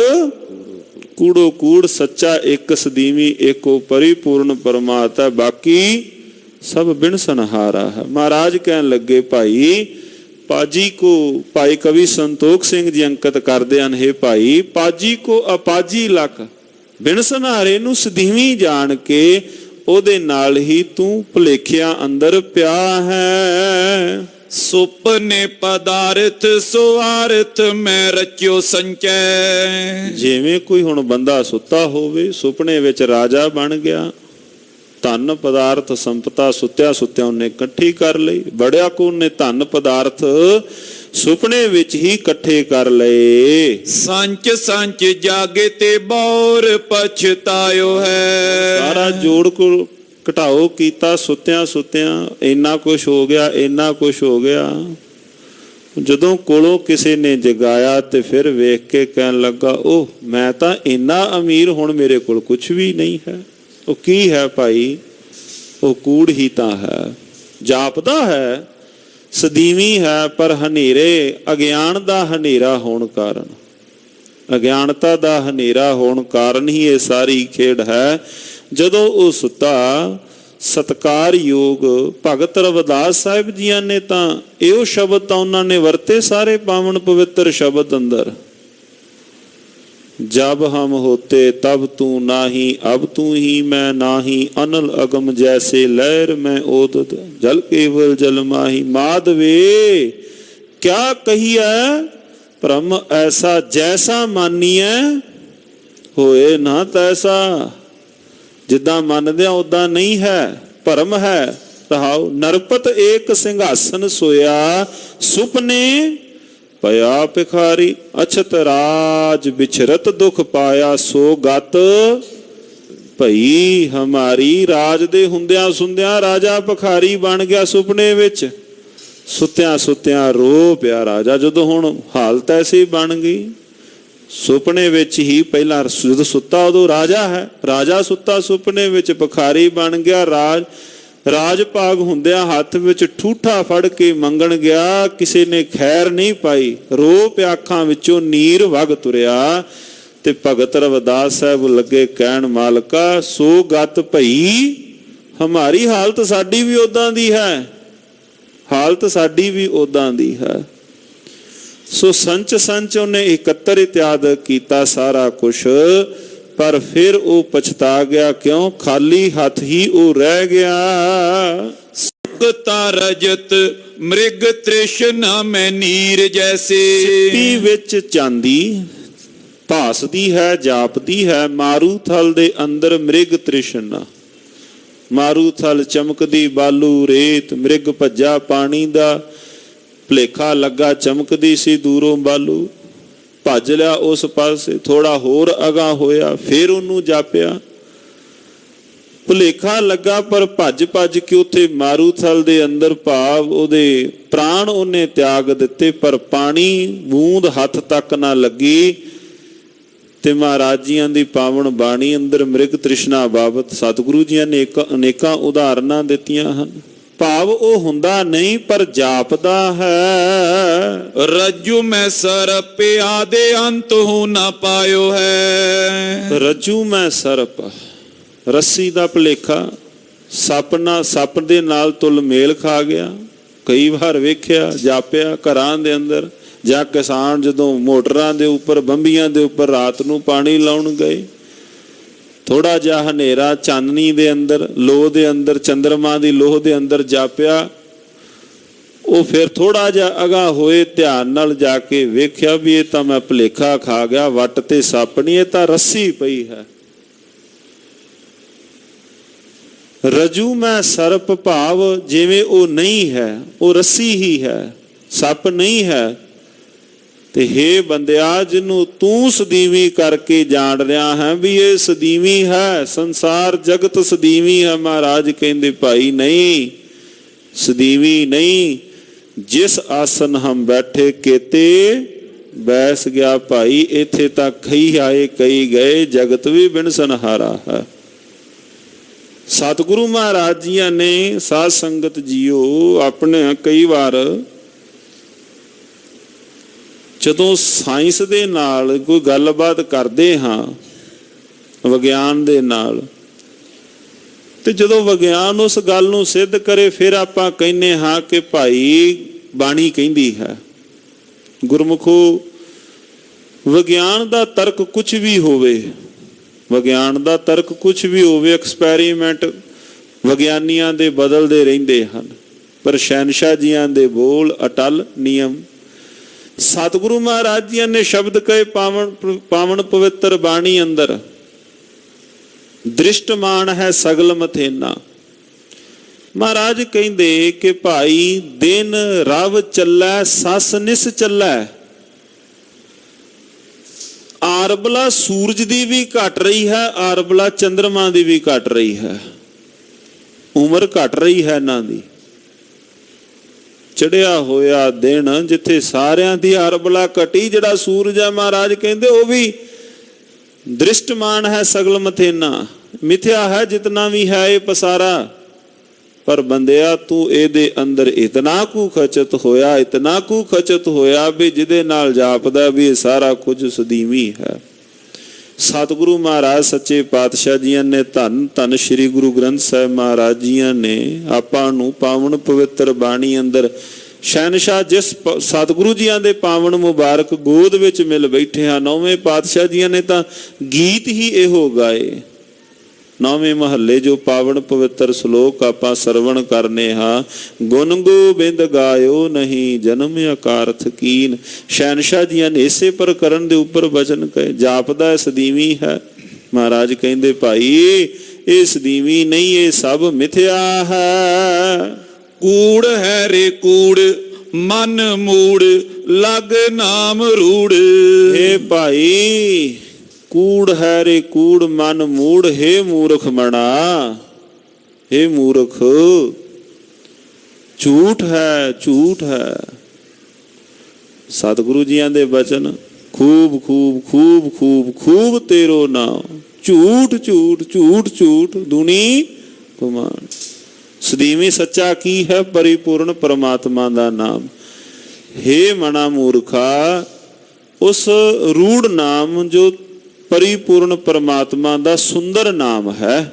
ਕੂੜੋ ਕੂੜ ਸੱਚਾ ਇੱਕ ਸਦੀਵੀ ਏਕੋ ਪਰਿਪੂਰਨ ਪਰਮਾਤਮਾ, ਬਾਕੀ ਸਭ ਬਿਨ ਸੰਹਾਰਾ ਹੈ। महाराज कहन लगे भाई पाजी को, भाई कवि संतोख सिंह जी अंकित करते हैं, हे भाई पाजी को अपाजी लख बिन संहारे नूं सदीवी जान के ओदे नाल ही तू भुलेखिया अंदर पिया है। सुपने पदार्थ सुवार्थ मैं रचियो संचय। जिवें कोई हुण बंदा सुता होवे, सुपने विच राजा बन गया, धन पदार्थ संपता सुत्या सुत्या उन्हें इकट्ठी कर लई, बड़िया को उन्हें धन पदार्थ सुपने विच ही इकट्ठे कर लए। संच संच जागे ते बौर पछतायो है। सारा जोड़ को घटाओ कीता, सुत्या सुत्या इन्ना कुछ हो गया, इन्ना कुछ हो गया। जदों कोलों किसी ने जगाया ते फिर वेख के कहन लगा, ओह मैं तां इन्ना अमीर, हुण मेरे कोल कुछ भी नहीं है। ਉਹ ਕੀ ਹੈ ਭਾਈ? ਉਹ ਕੂੜ ਹੀ ਤਾਂ ਹੈ, ਜਾਪਦਾ ਹੈ ਸਦੀਵੀ ਹੈ, ਪਰ ਹਨੇਰੇ ਅਗਿਆਨ ਦਾ ਹਨੇਰਾ ਹੋਣ ਕਾਰਨ, ਅਗਿਆਨਤਾ ਦਾ ਹਨੇਰਾ ਹੋਣ ਕਾਰਨ ਹੀ ਇਹ ਸਾਰੀ ਖੇਡ ਹੈ। ਜਦੋਂ ਉਹ ਸੁੱਤਾ ਸਤਿਕਾਰਯੋਗ ਭਗਤ ਰਵਿਦਾਸ ਸਾਹਿਬ ਜੀਆਂ ਨੇ ਤਾਂ ਇਹੋ ਸ਼ਬਦ ਤਾਂ ਉਹਨਾਂ ਨੇ ਵਰਤੇ ਸਾਰੇ ਪਾਵਨ ਪਵਿੱਤਰ ਸ਼ਬਦ ਅੰਦਰ, जब हम होते तब तू नाही, अब तू ही मैं नाही, अनल अगम जैसे लहर में ओदत, जल केवल जल माही। माधवे क्या कहिए भ्रम ऐसा, जैसा मानिए होए ना तैसा। जिदा मनदे उदा नहीं है, भरम है। रहाओ नरपत एक सिंहासन सोया, सुपने पया भिखारी, अछत राज बिछरत दुख पाया, सो गत भई हमारी। राज दे हुंदियां सुंदियां राजा भिखारी बन गया, सुपने विच सुत्या सुत्या रो पिया राजा। जदों हुण हालत ऐसी बन गई, सुपने विच ही पहला जदों सुत्ता उदों राजा है, राजा सुत्ता सुपने विच भिखारी बन गया। राज भाग हुंदिया हथ विच ठूठा फड़ के मंगण गया, किसी ने खैर नहीं पाई, रो पिया अखां विचों नीर वग तुरिया। ते भगत रविदास साहब लगे कहण, मालका सो गत भई हमारी, हालत साडी भी उदां दी है, हालत साडी भी उदां दी है। सो संच संच उन्हें एकत्र इत्याद कीता सारा कुछ, ਪਰ ਫਿਰ ਉਹ ਪਛਤਾ ਗਿਆ, ਕਿਉਂ? ਖਾਲੀ ਹੱਥ ਹੀ ਉਹ ਰਹਿ ਗਿਆ। ਸੁਕਤਾ ਰਜਤ ਮ੍ਰਿਗ ਤ੍ਰਿਸ਼ਨਾ ਮੈਂ ਨੀਰ ਜੈਸੇ। ਸਿੱਪੀ ਵਿੱਚ ਚਾਂਦੀ ਭਾਸਦੀ ਹੈ, ਜਾਪਦੀ ਹੈ, ਮਾਰੂਥਲ ਦੇ ਅੰਦਰ ਮ੍ਰਿਗ ਤ੍ਰਿਸ਼ਨਾ। ਮਾਰੂਥਲ ਚਮਕਦੀ ਬਾਲੂ ਰੇਤ, ਮ੍ਰਿਗ ਭੱਜਾ ਪਾਣੀ ਦਾ, ਭੁਲੇਖਾ ਲੱਗਾ ਚਮਕਦੀ ਸੀ ਦੂਰੋਂ ਬਾਲੂ, ਭੱਜ ਲਿਆ ਉਸ ਪਾਸੇ, ਥੋੜਾ ਹੋਰ ਅਗਾਂਹ ਹੋਇਆ, ਫਿਰ ਉਹਨੂੰ ਜਾਪਿਆ, ਭੁਲੇਖਾ ਲੱਗਾ, ਪਰ ਭੱਜ ਭੱਜ ਕੇ ਉੱਥੇ ਮਾਰੂਥਲ ਦੇ ਅੰਦਰ ਭਾਵ ਉਹਦੇ ਪ੍ਰਾਣ ਉਹਨੇ ਤਿਆਗ ਦਿੱਤੇ, ਪਰ ਪਾਣੀ ਬੂੰਦ ਹੱਥ ਤੱਕ ਨਾ ਲੱਗੀ। ਤੇ ਮਹਾਰਾਜ ਜੀਆਂ ਦੀ ਪਾਵਨ ਬਾਣੀ ਅੰਦਰ ਮ੍ਰਿਗ ਤ੍ਰਿਸ਼ਨਾ ਬਾਬਤ ਸਤਿਗੁਰੂ ਜੀਆਂ ਨੇ ਅਨੇਕਾਂ ਉਦਾਹਰਨਾਂ ਦਿੱਤੀਆਂ ਹਨ। ਭਾਵ ਉਹ ਹੁੰਦਾ ਨਹੀਂ ਪਰ ਜਾਪਦਾ ਹੈ। ਰੱਜੂ ਮੈਂ ਸਰਪ ਆਦੇ ਅੰਤ ਹੋ ਨਾ ਪਾਇਓ ਹੈ। ਰੱਜੂ ਮੈਂ ਸਰਪ, ਰੱਸੀ ਦਾ ਭੁਲੇਖਾ, ਸੱਪ ਦੇ ਨਾਲ ਤੁਲ ਮੇਲ ਖਾ ਗਿਆ। ਕਈ ਵਾਰ ਵੇਖਿਆ, ਜਾਪਿਆ ਘਰਾਂ ਦੇ ਅੰਦਰ, ਜਾਂ ਕਿਸਾਨ ਜਦੋਂ ਮੋਟਰਾਂ ਦੇ ਉੱਪਰ, ਬੰਬੀਆਂ ਦੇ ਉੱਪਰ ਰਾਤ ਨੂੰ ਪਾਣੀ ਲਾਉਣ ਗਏ, ਥੋੜਾ ਜਿਹਾ ਹਨੇਰਾ ਚਾਨਣੀ ਦੇ ਅੰਦਰ, ਲੋਹ ਦੇ ਅੰਦਰ, ਚੰਦਰਮਾ ਦੀ ਲੋਹ ਦੇ ਅੰਦਰ ਜਾਪਿਆ। ਉਹ ਫਿਰ ਥੋੜਾ ਜਿਹਾ ਅਗਾਂਹ ਹੋਏ, ਧਿਆਨ ਨਾਲ ਜਾ ਕੇ ਵੇਖਿਆ ਵੀ ਇਹ ਤਾਂ ਮੈਂ ਭੁਲੇਖਾ ਖਾ ਗਿਆ, ਵੱਟ ਤੇ ਸੱਪ ਨਹੀਂ, ਇਹ ਤਾਂ ਰੱਸੀ ਪਈ ਹੈ। ਰਜੂ ਮੈਂ ਸਰਪ ਭਾਵ ਜਿਵੇਂ ਉਹ ਨਹੀਂ ਹੈ, ਉਹ ਰੱਸੀ ਹੀ ਹੈ, ਸੱਪ ਨਹੀਂ ਹੈ। ਤੇ ਹੇ ਬੰਦਿਆ, ਜਿਹਨੂੰ ਤੂੰ ਸਦੀਵੀ ਕਰਕੇ ਜਾਣ ਰਿਹਾ ਹੈ ਵੀ ਇਹ ਸਦੀਵੀ ਹੈ, ਸੰਸਾਰ ਜਗਤ ਸਦੀਵੀ ਹੈ, ਮਹਾਰਾਜ ਕਹਿੰਦੇ ਭਾਈ ਨਹੀਂ, ਸਦੀਵੀ ਨਹੀਂ। ਜਿਸ ਆਸਨ ਹਮ ਬੈਠੇ ਕੇਤੇ ਬੈਸ ਗਿਆ ਭਾਈ, ਇੱਥੇ ਤਾਂ ਕਈ ਆਏ ਕਈ ਗਏ, ਜਗਤ ਵੀ ਬਿਨ ਸੰਹਾਰਾ ਹੈ। ਸਤਿਗੁਰੂ ਮਹਾਰਾਜ ਜੀਆਂ ਨੇ ਸਾਧ ਸੰਗਤ ਜੀਓ ਆਪਣੇ ਕਈ ਵਾਰ ਜਦੋਂ ਸਾਇੰਸ ਦੇ ਨਾਲ ਕੋਈ ਗੱਲਬਾਤ ਕਰਦੇ ਹਾਂ, ਵਿਗਿਆਨ ਦੇ ਨਾਲ, ਤੇ ਜਦੋਂ ਵਿਗਿਆਨ ਉਸ ਗੱਲ ਨੂੰ ਸਿੱਧ ਕਰੇ, ਫਿਰ ਆਪਾਂ ਕਹਿੰਦੇ ਹਾਂ ਕਿ ਭਾਈ ਬਾਣੀ ਕਹਿੰਦੀ ਹੈ। ਗੁਰਮੁਖੋ, ਵਿਗਿਆਨ ਦਾ ਤਰਕ ਕੁਝ ਵੀ ਹੋਵੇ, ਵਿਗਿਆਨ ਦਾ ਤਰਕ ਕੁਝ ਵੀ ਹੋਵੇ, ਐਕਸਪੈਰੀਮੈਂਟ ਵਿਗਿਆਨੀਆਂ ਦੇ ਬਦਲਦੇ ਰਹਿੰਦੇ ਹਨ, ਪਰ ਸ਼ਹਿਨਸ਼ਾਹ ਜੀਆਂ ਦੇ ਬੋਲ ਅਟਲ ਨਿਯਮ। ਸਤਿਗੁਰੂ ਮਹਾਰਾਜ ਜੀ ਨੇ ਸ਼ਬਦ ਕਹੇ ਪਾਵਨ ਪਵਿੱਤਰ ਬਾਣੀ ਅੰਦਰ, ਦ੍ਰਿਸ਼ਟਮਾਨ ਹੈ ਸਗਲ ਮਥੇਨਾ। ਮਹਾਰਾਜ ਕਹਿੰਦੇ ਕਿ ਭਾਈ ਦਿਨ ਰਵ ਚੱਲੈ, ਸੱਸ ਨਿਸ ਚੱਲੈ। ਆਰਬਲਾ ਸੂਰਜ ਦੀ ਵੀ ਘਟ ਰਹੀ ਹੈ, ਆਰਬਲਾ ਚੰਦਰਮਾ ਦੀ ਵੀ ਘਟ ਰਹੀ ਹੈ, ਉਮਰ ਘਟ ਰਹੀ ਹੈ ਇਹਨਾਂ ਦੀ। ਚੜਿਆ ਹੋਇਆ ਦਿਨ ਜਿੱਥੇ ਸਾਰਿਆਂ ਦੀ ਅਰਬਲਾ ਘਟੀ, ਜਿਹੜਾ ਸੂਰਜ ਹੈ ਮਹਾਰਾਜ ਕਹਿੰਦੇ ਉਹ ਵੀ ਦ੍ਰਿਸ਼ਟਮਾਨ ਹੈ ਸਗਲ ਮਥੇਨਾ, ਮਿਥਿਆ ਹੈ ਜਿਤਨਾ ਵੀ ਹੈ ਇਹ ਪਸਾਰਾ। ਪਰ ਬੰਦਿਆ ਤੂੰ ਇਹਦੇ ਅੰਦਰ ਇਤਨਾ ਕੁ ਖਚਤ ਹੋਇਆ, ਇਤਨਾ ਕੁ ਖਚਤ ਹੋਇਆ ਵੀ ਜਿਹਦੇ ਨਾਲ ਜਾਪਦਾ ਵੀ ਇਹ ਸਾਰਾ ਕੁਝ ਸਦੀਵੀ ਹੈ। ਸਤਿਗੁਰੂ ਮਹਾਰਾਜ ਸੱਚੇ ਪਾਤਸ਼ਾਹ ਜੀਆਂ ਨੇ, ਧੰਨ ਧੰਨ ਸ੍ਰੀ ਗੁਰੂ ਗ੍ਰੰਥ ਸਾਹਿਬ ਮਹਾਰਾਜ ਜੀਆਂ ਨੇ ਆਪਾਂ ਨੂੰ ਪਾਵਨ ਪਵਿੱਤਰ ਬਾਣੀ ਅੰਦਰ ਸ਼ਹਿਨਸ਼ਾਹ ਜਿਸ ਸਤਿਗੁਰੂ ਜੀਆਂ ਦੇ ਪਾਵਨ ਮੁਬਾਰਕ ਗੋਦ ਵਿੱਚ ਮਿਲ ਬੈਠੇ ਹਾਂ, ਨੌਵੇਂ ਪਾਤਸ਼ਾਹ ਜੀਆਂ ਨੇ ਤਾਂ ਗੀਤ ਹੀ ਇਹੋ ਗਾਏ। ਨੌਵੇਂ ਮਹੱਲੇ ਜੋ ਪਾਵਨ ਪਵਿੱਤਰ ਸ਼ਲੋਕ ਆਪਾਂ ਸਰਵਣ ਕਰਨੇ ਹਾਂ, ਗੁਣ ਗੋਬਿੰਦ ਗਾਇਓ ਨਹੀਂ ਜਨਮ ਅਕਾਰਥ ਕੀਨ। ਸ਼ਹਿਨਸ਼ਾਹ ਜੀਆਂ ਨੇ ਇਸੇ ਪ੍ਰਕਰਨ ਦੇ ਉੱਪਰ ਵਚਨ ਕਹੇ, ਜਾਪਦਾ ਸਦੀਵੀ ਹੈ। ਮਹਾਰਾਜ ਕਹਿੰਦੇ ਭਾਈ ਇਹ ਸਦੀਵੀ ਨਹੀਂ, ਇਹ ਸਭ ਮਿਥਿਆ ਹੈ। ਕੂੜ ਹੈ ਰੇ ਕੂੜ ਮਨ ਮੂੜ ਲਗ ਨਾਮ ਰੂੜ। ਇਹ ਭਾਈ ਕੂੜ ਹੈ ਰੇ ਕੂੜ ਮਨ ਮੂੜ, ਹੇ ਮੂਰਖ ਮਣਾ, ਹੇ ਮੂਰਖ ਝੂਠ ਹੈ, ਝੂਠ ਹੈ। ਸਤਿਗੁਰੂ ਜੀਆਂ ਦੇ ਬਚਨ, ਖੂਬ ਖੂਬ ਖੂਬ ਖੂਬ ਖੂਬ ਤੇਰੋ ਨਾਮ, ਝੂਠ ਝੂਠ ਝੂਠ ਝੂਠ ਦੁਨੀ ਗੁਮਾਨ। ਸਦੀਵੀ ਸੱਚਾ ਕੀ ਹੈ? ਪਰਿਪੂਰਨ ਪਰਮਾਤਮਾ ਦਾ ਨਾਮ। ਹੇ ਮਣਾ ਮੂਰਖਾ, ਉਸ ਰੂੜ ਨਾਮ ਜੋ ਪਰਿਪੂਰਨ ਪਰਮਾਤਮਾ ਦਾ ਸੁੰਦਰ ਨਾਮ ਹੈ,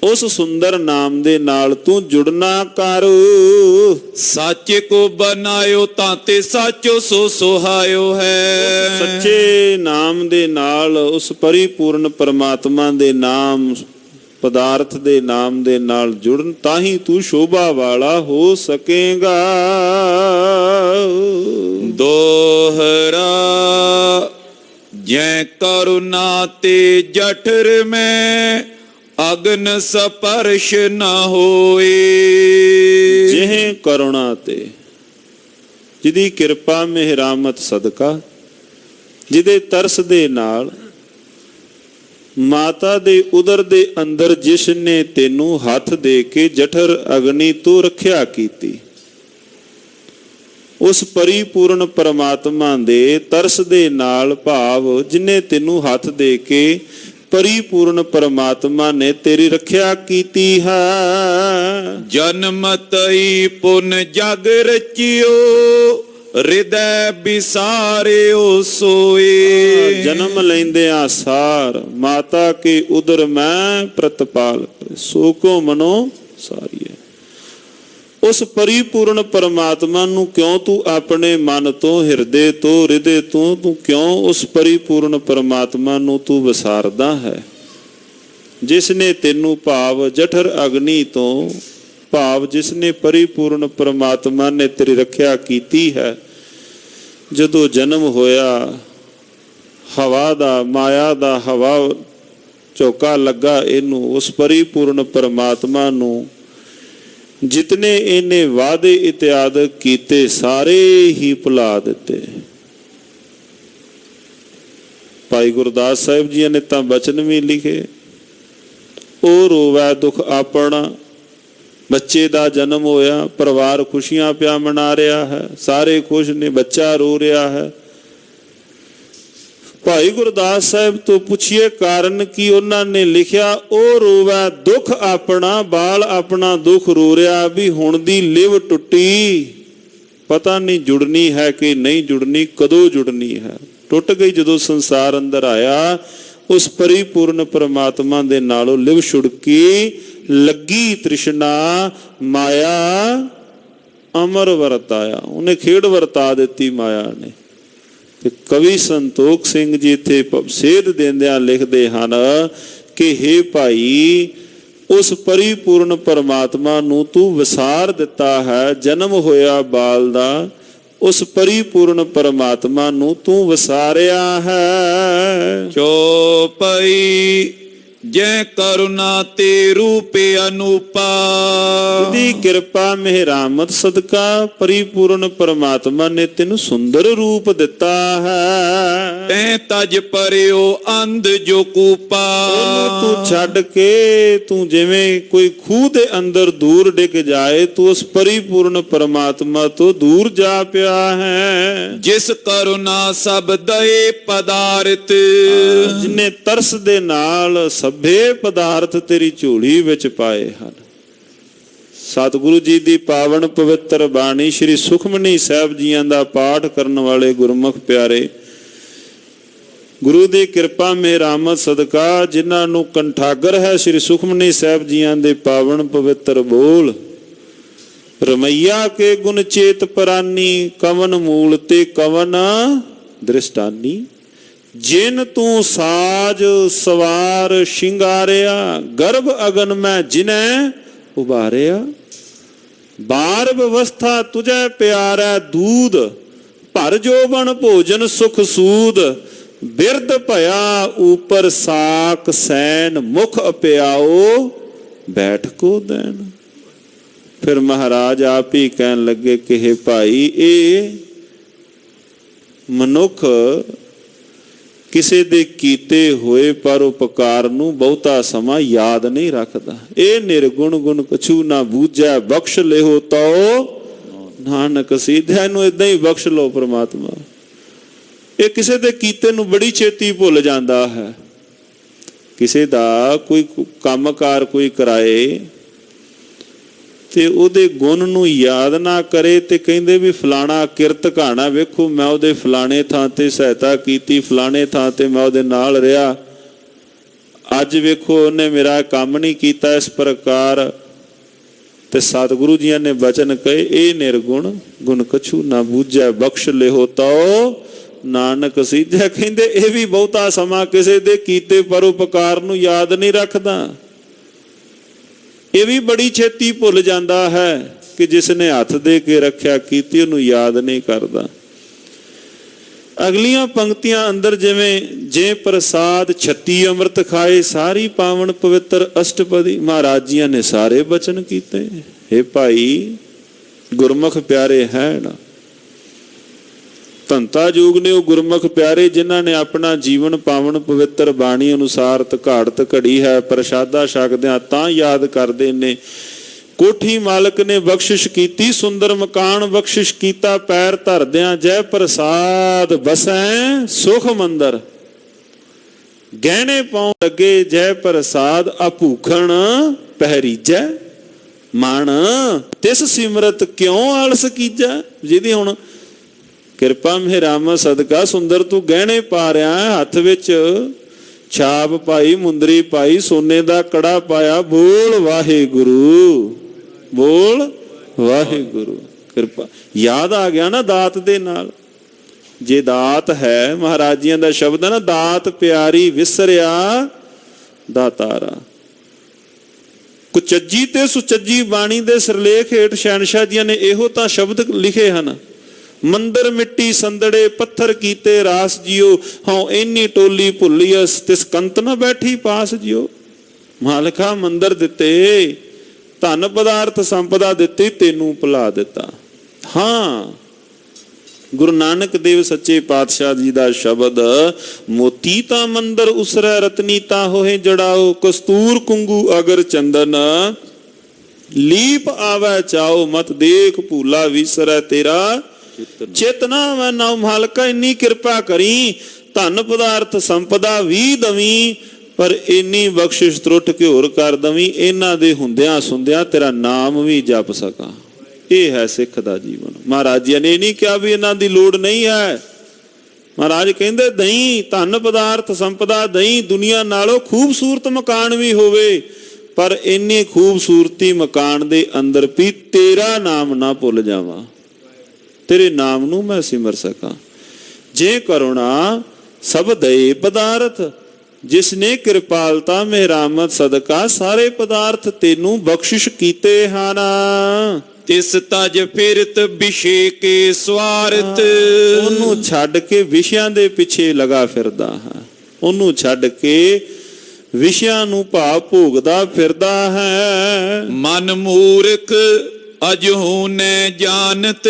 ਉਸ ਸੁੰਦਰ ਨਾਮ ਦੇ ਨਾਲ ਤੂੰ ਜੁੜਨਾ ਕਰ। ਸਾਚੇ ਕੋ ਬਨਾਇਓ ਤਾਂ ਤੇ ਸਾਚੋ ਸੋ ਸੁਹਾਇਓ ਹੈ। ਸੱਚੇ ਨਾਮ ਦੇ ਨਾਲ, ਉਸ ਪਰਿਪੂਰਨ ਪਰਮਾਤਮਾ ਦੇ ਨਾਮ, ਪਦਾਰਥ ਦੇ ਨਾਮ ਦੇ ਨਾਲ ਜੁੜਨ ਤਾਂ ਹੀ ਤੂੰ ਸ਼ੋਭਾ ਵਾਲਾ ਹੋ ਸਕੇਗਾ। ਦੋਹਰਾ ਜੈ ਕਰੁਣਾ ਤੇ ਜਠਰ ਮੈਂ ਅਗਨ ਸਪਰਸ਼ ਨ ਹੋਏ। ਜਿਹ ਕਰੁਣਾ ਤੇ, ਜਿਹਦੀ ਕਿਰਪਾ ਮਿਹਰਾਮਤ ਸਦਕਾ, ਜਿਹਦੇ ਤਰਸ ਦੇ ਨਾਲ ਮਾਤਾ ਦੇ ਉਦਰ ਦੇ ਅੰਦਰ ਜਿਸ ਨੇ ਤੈਨੂੰ ਹੱਥ ਦੇ ਕੇ ਜਠਰ ਅਗਨੀ ਤੋਂ ਰੱਖਿਆ ਕੀਤੀ, ਉਸ ਪਰਿਪੂਰਨ ਪਰਮਾਤਮਾ ਦੇ ਤਰਸ ਦੇ ਨਾਲ, ਭਾਵ ਜਿਨੇ ਤੈਨੂੰ ਹੱਥ ਦੇ ਕੇ ਪਰਿਪੂਰਨ ਪਰਮਾਤਮਾ ਨੇ ਤੇਰੀ ਰੱਖਿਆ ਕੀਤੀ ਹੈ। ਜਨਮ ਤਈ ਪੁਨ ਜਗ ਰਚਿਓ ਹਿਰਦੈ ਬਿਸਾਰਿਓ ਸੋਏ। ਜਨਮ ਲੈਂਦਿਆਂ ਸਾਰ ਮਾਤਾ ਕੇ ਉਦਰ ਮੈਂ ਪ੍ਰਤਪਾਲ, ਸੋ ਕੋ ਮਨੋ ਸਾਰੀਏ। ਉਸ ਪਰਿਪੂਰਨ ਪਰਮਾਤਮਾ ਨੂੰ ਕਿਉਂ ਤੂੰ ਆਪਣੇ ਮਨ ਤੋਂ, ਹਿਰਦੇ ਤੋਂ, ਹਿਰਦੇ ਤੋਂ ਤੂੰ ਕਿਉਂ ਉਸ ਪਰਿਪੂਰਨ ਪਰਮਾਤਮਾ ਨੂੰ ਤੂੰ ਵਿਸਾਰਦਾ ਹੈ, ਜਿਸ ਨੇ ਤੈਨੂੰ, ਭਾਵ ਜਠਰ ਅਗਨੀ ਤੋਂ, ਭਾਵ ਜਿਸ ਨੇ ਪਰਿਪੂਰਨ ਪਰਮਾਤਮਾ ਨੇ ਤੇਰੀ ਰੱਖਿਆ ਕੀਤੀ ਹੈ। ਜਦੋਂ ਜਨਮ ਹੋਇਆ, ਹਵਾ ਦਾ, ਮਾਇਆ ਦਾ ਹਵਾ ਝੋਕਾ ਲੱਗਾ ਇਹਨੂੰ, ਉਸ ਪਰਿਪੂਰਨ ਪਰਮਾਤਮਾ ਨੂੰ ਜਿਤਨੇ ਇਹਨੇ ਵਾਅਦੇ ਇਤਿਆਦ ਕੀਤੇ ਸਾਰੇ ਹੀ ਭੁਲਾ ਦਿੱਤੇ। ਭਾਈ ਗੁਰਦਾਸ ਸਾਹਿਬ ਜੀ ਨੇ ਤਾਂ ਬਚਨ ਵੀ ਲਿਖੇ, ਉਹ ਰੋਵੈ ਦੁੱਖ ਆਪਣਾ। ਬੱਚੇ ਦਾ ਜਨਮ ਹੋਇਆ, ਪਰਿਵਾਰ ਖੁਸ਼ੀਆਂ ਪਿਆ ਮਨਾ ਰਿਹਾ ਹੈ, ਸਾਰੇ ਖੁਸ਼ ਨੇ, ਬੱਚਾ ਰੋ ਰਿਹਾ ਹੈ। ਭਾਈ ਗੁਰਦਾਸ ਸਾਹਿਬ ਤੋਂ ਪੁੱਛੀਏ ਕਾਰਨ ਕੀ, ਉਹਨਾਂ ਨੇ ਲਿਖਿਆ, ਉਹ ਰੋਵੈ ਦੁੱਖ ਆਪਣਾ, ਬਾਲ ਆਪਣਾ ਦੁੱਖ ਰੋ ਰਿਹਾ ਵੀ ਹੁਣ ਦੀ ਲਿਵ ਟੁੱਟੀ, ਪਤਾ ਨਹੀਂ ਜੁੜਨੀ ਹੈ ਕਿ ਨਹੀਂ ਜੁੜਨੀ, ਕਦੋਂ ਜੁੜਨੀ ਹੈ। ਟੁੱਟ ਗਈ ਜਦੋਂ ਸੰਸਾਰ ਅੰਦਰ ਆਇਆ, ਉਸ ਪਰਿਪੂਰਨ ਪਰਮਾਤਮਾ ਦੇ ਨਾਲੋਂ ਲਿਵ ਛੁੜਕੀ, ਲੱਗੀ ਤ੍ਰਿਸ਼ਨਾ, ਮਾਇਆ ਅਮਰ ਵਰਤਾਇਆ, ਉਹਨੇ ਖੇਡ ਵਰਤਾ ਦਿੱਤੀ ਮਾਇਆ ਨੇ। ਤੇ ਕਵੀ ਸੰਤੋਖ ਸਿੰਘ ਜੀ ਇੱਥੇ ਸੇਧ ਦਿੰਦਿਆਂ ਲਿਖਦੇ ਹਨ ਕਿ ਹੇ ਭਾਈ, ਉਸ ਪਰਿਪੂਰਨ ਪਰਮਾਤਮਾ ਨੂੰ ਤੂੰ ਵਿਸਾਰ ਦਿੱਤਾ ਹੈ। ਜਨਮ ਹੋਇਆ ਬਾਲ ਦਾ, ਉਸ ਪਰਿਪੂਰਨ ਪਰਮਾਤਮਾ ਨੂੰ ਤੂੰ ਵਿਸਾਰਿਆ ਹੈ। ਚੌਪਈ ਜੈ ਕਰੁਣਾ ਤੇ ਰੂਪ ਅਨੂਪਾ। ਦੀ ਕਿਰਪਾ ਮਿਹਰਾਮਤ ਸਦਕਾ ਪਰਿਪੂਰਨ ਪਰਮਾਤਮਾ ਨੇ ਤੈਨੂੰ ਸੁੰਦਰ ਰੂਪ ਦਿੱਤਾ ਹੈ। ਤੈਂ ਤਜ ਪਰਿਓ ਅੰਧ ਜੋ ਕੂਪਾ। ਉਹਨੂੰ ਤੂੰ ਛੱਡ ਕੇ, ਤੂੰ ਜਿਵੇਂ ਕੋਈ ਖੂਹ ਦੇ ਅੰਦਰ ਦੂਰ ਡਿੱਗ ਜਾਏ, ਤੂੰ ਉਸ ਪਰਿਪੂਰਨ ਪਰਮਾਤਮਾ ਤੋਂ ਦੂਰ ਜਾ ਪਿਆ ਹੈ। ਜਿਸ ਕਰੁਣਾ ਸਭ ਦਏ ਪਦਾਰਥ। ਜਿਨੇ ਤਰਸ ਦੇ ਨਾਲ ਸਭੇ ਪਦਾਰਥ ਤੇਰੀ ਝੋਲੀ ਵਿੱਚ ਪਾਏ ਹਨ। ਸਤਿਗੁਰੂ ਜੀ ਦੀ ਪਾਵਨ ਪਵਿੱਤਰ ਬਾਣੀ ਸ੍ਰੀ ਸੁਖਮਨੀ ਸਾਹਿਬ ਜੀਆਂ ਦਾ ਪਾਠ ਕਰਨ ਵਾਲੇ ਗੁਰਮੁਖ ਪਿਆਰੇ, ਗੁਰੂ ਦੀ ਕਿਰਪਾ ਮਿਹਰਾਮਤ ਸਦਕਾ ਜਿਨ੍ਹਾਂ ਨੂੰ ਕੰਠਾਗਰ ਹੈ ਸ੍ਰੀ ਸੁਖਮਨੀ ਸਾਹਿਬ ਜੀਆਂ ਦੇ ਪਾਵਨ ਪਵਿੱਤਰ ਬੋਲ, ਰਮਈਆ ਕੇ ਗੁਣ ਚੇਤ ਪਰਾਨੀ, ਕਵਨ ਮੂਲ ਤੇ ਕਵਨ ਦ੍ਰਿਸ਼ਟਾਨੀ। ਜਿਨ ਤੂੰ ਸਾਜ ਸਵਾਰ ਸ਼ਿੰਗਾਰਿਆ, ਗਰਭ ਅਗਨ ਮੈਂ ਜਿਨੈ ਉਬਾਰਿਆ। ਬਾਰ ਵਿਵਸਥਾ ਤੁਝੈ ਪਿਆਰੈ ਦੂਧ, ਭਰ ਜੋਬਨ ਭੋਜਨ ਸੁਖ ਸੂਦ। ਬਿਰਧ ਭਇਆ ਉਪਰ ਸਾਕ ਸੈਨ, ਮੁਖ ਅਪਿਆਓ ਬੈਠ ਕੋ ਦੇਣ। ਫਿਰ ਮਹਾਰਾਜ ਆਪ ਹੀ ਕਹਿਣ ਲੱਗੇ ਕਿ ਹੇ ਭਾਈ, ਇਹ ਮਨੁੱਖ ਕਿਸੇ ਦੇ ਕੀਤੇ ਹੋਏ ਪਰਉਪਕਾਰ ਨੂੰ ਬਹੁਤਾ ਸਮਾਂ ਯਾਦ ਨਹੀਂ ਰੱਖਦਾ। ਇਹ ਨਿਰਗੁਣ ਗੁਣ ਕਛੂ ਨਾ ਬੂਝੈ, ਬਖਸ਼ ਲਿਓ ਤੋ ਨਾਨਕ ਸੀਧਿਆ। ਨੂੰ ਇਦਾਂ ਹੀ ਬਖਸ਼ ਲਓ ਪ੍ਰਮਾਤਮਾ। ਇਹ ਕਿਸੇ ਦੇ ਕੀਤੇ ਨੂੰ ਬੜੀ ਛੇਤੀ ਭੁੱਲ ਜਾਂਦਾ ਹੈ। ਕਿਸੇ ਦਾ ਕੋਈ ਕੰਮਕਾਰ ਕੋਈ ਕਰਾਏ ਤੇ ਉਹਦੇ ਗੁਣ ਨੂੰ ਯਾਦ ਨਾ ਕਰੇ ਤੇ ਕਹਿੰਦੇ ਵੀ ਫਲਾਣਾ ਕਿਰਤ ਘਾਣਾ, ਵੇਖੋ ਮੈਂ ਉਹਦੇ ਫਲਾਣੇ ਥਾਂ ਤੇ ਸਹਾਇਤਾ ਕੀਤੀ, ਫਲਾਣੇ ਥਾਂ ਤੇ ਮੈਂ ਉਹਦੇ ਨਾਲ ਰਿਹਾ, ਅੱਜ ਵੇਖੋ ਉਹਨੇ ਮੇਰਾ ਕੰਮ ਨਹੀਂ ਕੀਤਾ ਇਸ ਪ੍ਰਕਾਰ। ਤੇ ਸਤਿਗੁਰੂ ਜੀਆਂ ਨੇ ਬਚਨ ਕਹੇ, ਇਹ ਨਿਰਗੁਣ ਗੁਣ ਕਛੂ ਨਾ ਬੂਝੈ, ਬਖਸ਼ ਲਿਓ ਤਉ ਨਾਨਕ ਸੀਧੈ। ਕਹਿੰਦੇ ਇਹ ਵੀ ਬਹੁਤਾ ਸਮਾਂ ਕਿਸੇ ਦੇ ਕੀਤੇ ਪਰਉਪਕਾਰ ਨੂੰ ਯਾਦ ਨਹੀਂ ਰੱਖਦਾ, ਇਹ ਵੀ ਬੜੀ ਛੇਤੀ ਭੁੱਲ ਜਾਂਦਾ ਹੈ ਕਿ ਜਿਸ ਨੇ ਹੱਥ ਦੇ ਕੇ ਰੱਖਿਆ ਕੀਤੀ ਉਹਨੂੰ ਯਾਦ ਨਹੀਂ ਕਰਦਾ। ਅਗਲੀਆਂ ਪੰਕਤੀਆਂ ਅੰਦਰ ਜਿਵੇਂ ਜੇ ਪ੍ਰਸਾਦ 36 ਅੰਮ੍ਰਿਤ ਖਾਏ ਸਾਰੀ ਪਾਵਨ ਪਵਿੱਤਰ ਅਸ਼ਟਪਦੀ, ਮਹਾਰਾਜ ਜੀਆਂ ਨੇ ਸਾਰੇ ਬਚਨ ਕੀਤੇ। ਇਹ ਭਾਈ ਗੁਰਮੁਖ ਪਿਆਰੇ ਹੈਣ, ਧੰਤਾ ਯੋਗ ਨੇ ਉਹ ਗੁਰਮੁਖ ਪਿਆਰੇ ਜਿਨ੍ਹਾਂ ਨੇ ਆਪਣਾ ਜੀਵਨ ਪਾਵਨ ਪਵਿੱਤਰ ਬਾਣੀ ਅਨੁਸਾਰ ਘਾੜਤ ਘੜੀ ਹੈ, ਪ੍ਰਸ਼ਾਦਾ ਛਕਦਿਆਂ ਤਾਂ ਯਾਦ ਕਰਦੇ ਨੇ। ਕੋਠੀ ਮਾਲਕ ਨੇ ਬਖਸ਼ਿਸ਼ ਕੀਤੀ, ਸੁੰਦਰ ਮਕਾਨ ਬਖਸ਼ਿਸ਼ ਕੀਤਾ, ਪੈਰ ਧਰਦਿਆਂ ਜੈ ਪ੍ਰਸਾਦ ਬਸੈ ਸੁਖ ਮੰਦਰ, ਗਹਿਣੇ ਪਾਉਣ ਲੱਗੇ ਜੈ ਪ੍ਰਸਾਦ ਅਭੂਖਣ ਪਹਿਰੀਜੈ, ਮਨ ਤਿਸ ਸਿਮਰਤ ਕਿਉਂ ਆਲਸ ਕੀਜੈ। ਜਿਹਦੀ ਹੁਣ ਕਿਰਪਾ ਮਿਹਰਾਮ ਸਦਕਾ ਸੁੰਦਰ ਤੂੰ ਗਹਿਣੇ ਪਾ ਰਿਹਾ, ਹੱਥ ਵਿੱਚ ਛਾਪ ਪਾਈ, ਮੁੰਦਰੀ ਪਾਈ, ਸੋਨੇ ਦਾ ਕੜਾ ਪਾਇਆ, ਬੋਲ ਵਾਹਿਗੁਰੂ, ਬੋਲ ਵਾਹਿਗੁਰੂ। ਕਿਰਪਾ ਯਾਦ ਆ ਗਿਆ ਨਾ ਦਾਤ ਦੇ ਨਾਲ। ਜੇ ਦਾਤ ਹੈ, ਮਹਾਰਾਜ ਜੀਆਂ ਦਾ ਸ਼ਬਦ ਹੈ ਨਾ, ਦਾਤ ਪਿਆਰੀ ਵਿਸਰਿਆ ਦਾਤਾਰਾ। ਕੁਚੱਜੀ ਤੇ ਸੁਚੱਜੀ ਬਾਣੀ ਦੇ ਸਿਰਲੇਖ ਹੇਠ ਸ਼ਹਿਨਸ਼ਾਹ ਜੀਆਂ ਨੇ ਇਹੋ ਤਾਂ ਸ਼ਬਦ ਲਿਖੇ ਹਨ, ਮੰਦਰ ਮਿੱਟੀ ਸੰਦੜੇ ਪੱਥਰ ਕੀਤੇ ਰਾਸ ਜਿਓ, ਹਉ ਇੰਨੀ ਟੋਲੀ ਭੁੱਲੀਅਸ ਤਿਸ ਕੰਤ ਨਾ ਬੈਠੀ ਪਾਸ ਜਿਓ। ਮਾਲਕਾ ਮੰਦਰ ਦਿੱਤੇ, ਧਨ ਪਦਾਰਥ ਸੰਪਦਾ ਦਿੱਤੀ, ਤੈਨੂੰ ਭੁਲਾ ਦਿੱਤਾ। ਹਾਂ, ਗੁਰੂ ਨਾਨਕ ਦੇਵ ਸੱਚੇ ਪਾਤਸ਼ਾਹ ਜੀ ਦਾ ਸ਼ਬਦ, ਮੋਤੀ ਤਾਂ ਮੰਦਰ ਉਸਰੈ ਰਤਨੀ ਤਾਂ ਹੋਏ ਜੜਾਓ, ਕਸਤੂਰ ਕੁੰਗੂ ਅਗਰ ਚੰਦਨ ਲੀਪ ਆਵੈ ਚਾਓ, ਮਤ ਦੇਖ ਭੂਲਾ ਵਿਸਰੈ ਤੇਰਾ ਚੇਤਨਾ। ਮੈਂ ਨਾਮ ਮਾਲਕਾ ਇੰਨੀ ਕਿਰਪਾ ਕਰੀ, ਧਨ ਪਦਾਰਥ ਸੰਪਦਾ ਵੀ ਦਵੀਂ, ਪਰ ਇੰਨੀ ਬਖਸ਼ਿਸ਼ ਤਰੁੱਟ ਕੇ ਹੋਰ ਕਰ ਦਵੀਂ, ਇਹਨਾਂ ਦੇ ਹੁੰਦਿਆਂ ਸੁਣਦਿਆਂ ਤੇਰਾ ਨਾਮ ਵੀ ਜਪ ਸਕਾਂ। ਇਹ ਹੈ ਸਿੱਖ ਦਾ ਜੀਵਨ। ਮਹਾਰਾਜ ਜੀ ਨੇ ਨਹੀਂ ਕਿਹਾ ਵੀ ਇਹਨਾਂ ਦੀ ਲੋੜ ਨਹੀਂ ਹੈ। ਮਹਾਰਾਜ ਕਹਿੰਦੇ ਦਹੀਂ ਧਨ ਪਦਾਰਥ ਸੰਪਦਾ ਦਹੀਂ, ਦੁਨੀਆ ਨਾਲੋਂ ਖੂਬਸੂਰਤ ਮਕਾਨ ਵੀ ਹੋਵੇ, ਪਰ ਇੰਨੀ ਖੂਬਸੂਰਤੀ ਮਕਾਨ ਦੇ ਅੰਦਰ ਵੀ ਤੇਰਾ ਨਾਮ ਨਾ ਭੁੱਲ ਜਾਵਾਂ, ਤੇਰੇ ਨਾਮ ਨੂੰ ਮੈਂ ਸਿਮਰ ਸਕਾਂ। ਜੇ ਕਰੁਣਾ ਸਭ ਦਏ ਪਦਾਰਥ, ਜਿਸ ਨੇ ਕਿਰਪਾਲਤਾ ਮਿਹਰਾਮਤ ਸਦਕਾ ਸਾਰੇ ਪਦਾਰਥ ਤੈਨੂੰ ਬਖਸ਼ਿਸ਼ ਕੀਤੇ ਹਨ। ਤਿਸ ਤਜ ਫਿਰਤ ਵਿਸ਼ੇ ਕੇ ਸਵਾਰਥ, ਉਹਨੂੰ ਛੱਡ ਕੇ ਵਿਸ਼ਿਆਂ ਦੇ ਪਿੱਛੇ ਲਗਾ ਫਿਰਦਾ ਹੈ, ਉਹਨੂੰ ਛੱਡ ਕੇ ਵਿਸ਼ਿਆਂ ਨੂੰ ਭਾਵ ਭੋਗਦਾ ਫਿਰਦਾ ਹੈ। ਮਨ ਮੂਰਖ ਅਜਹੁ ਨੈ ਜਾਣਤ,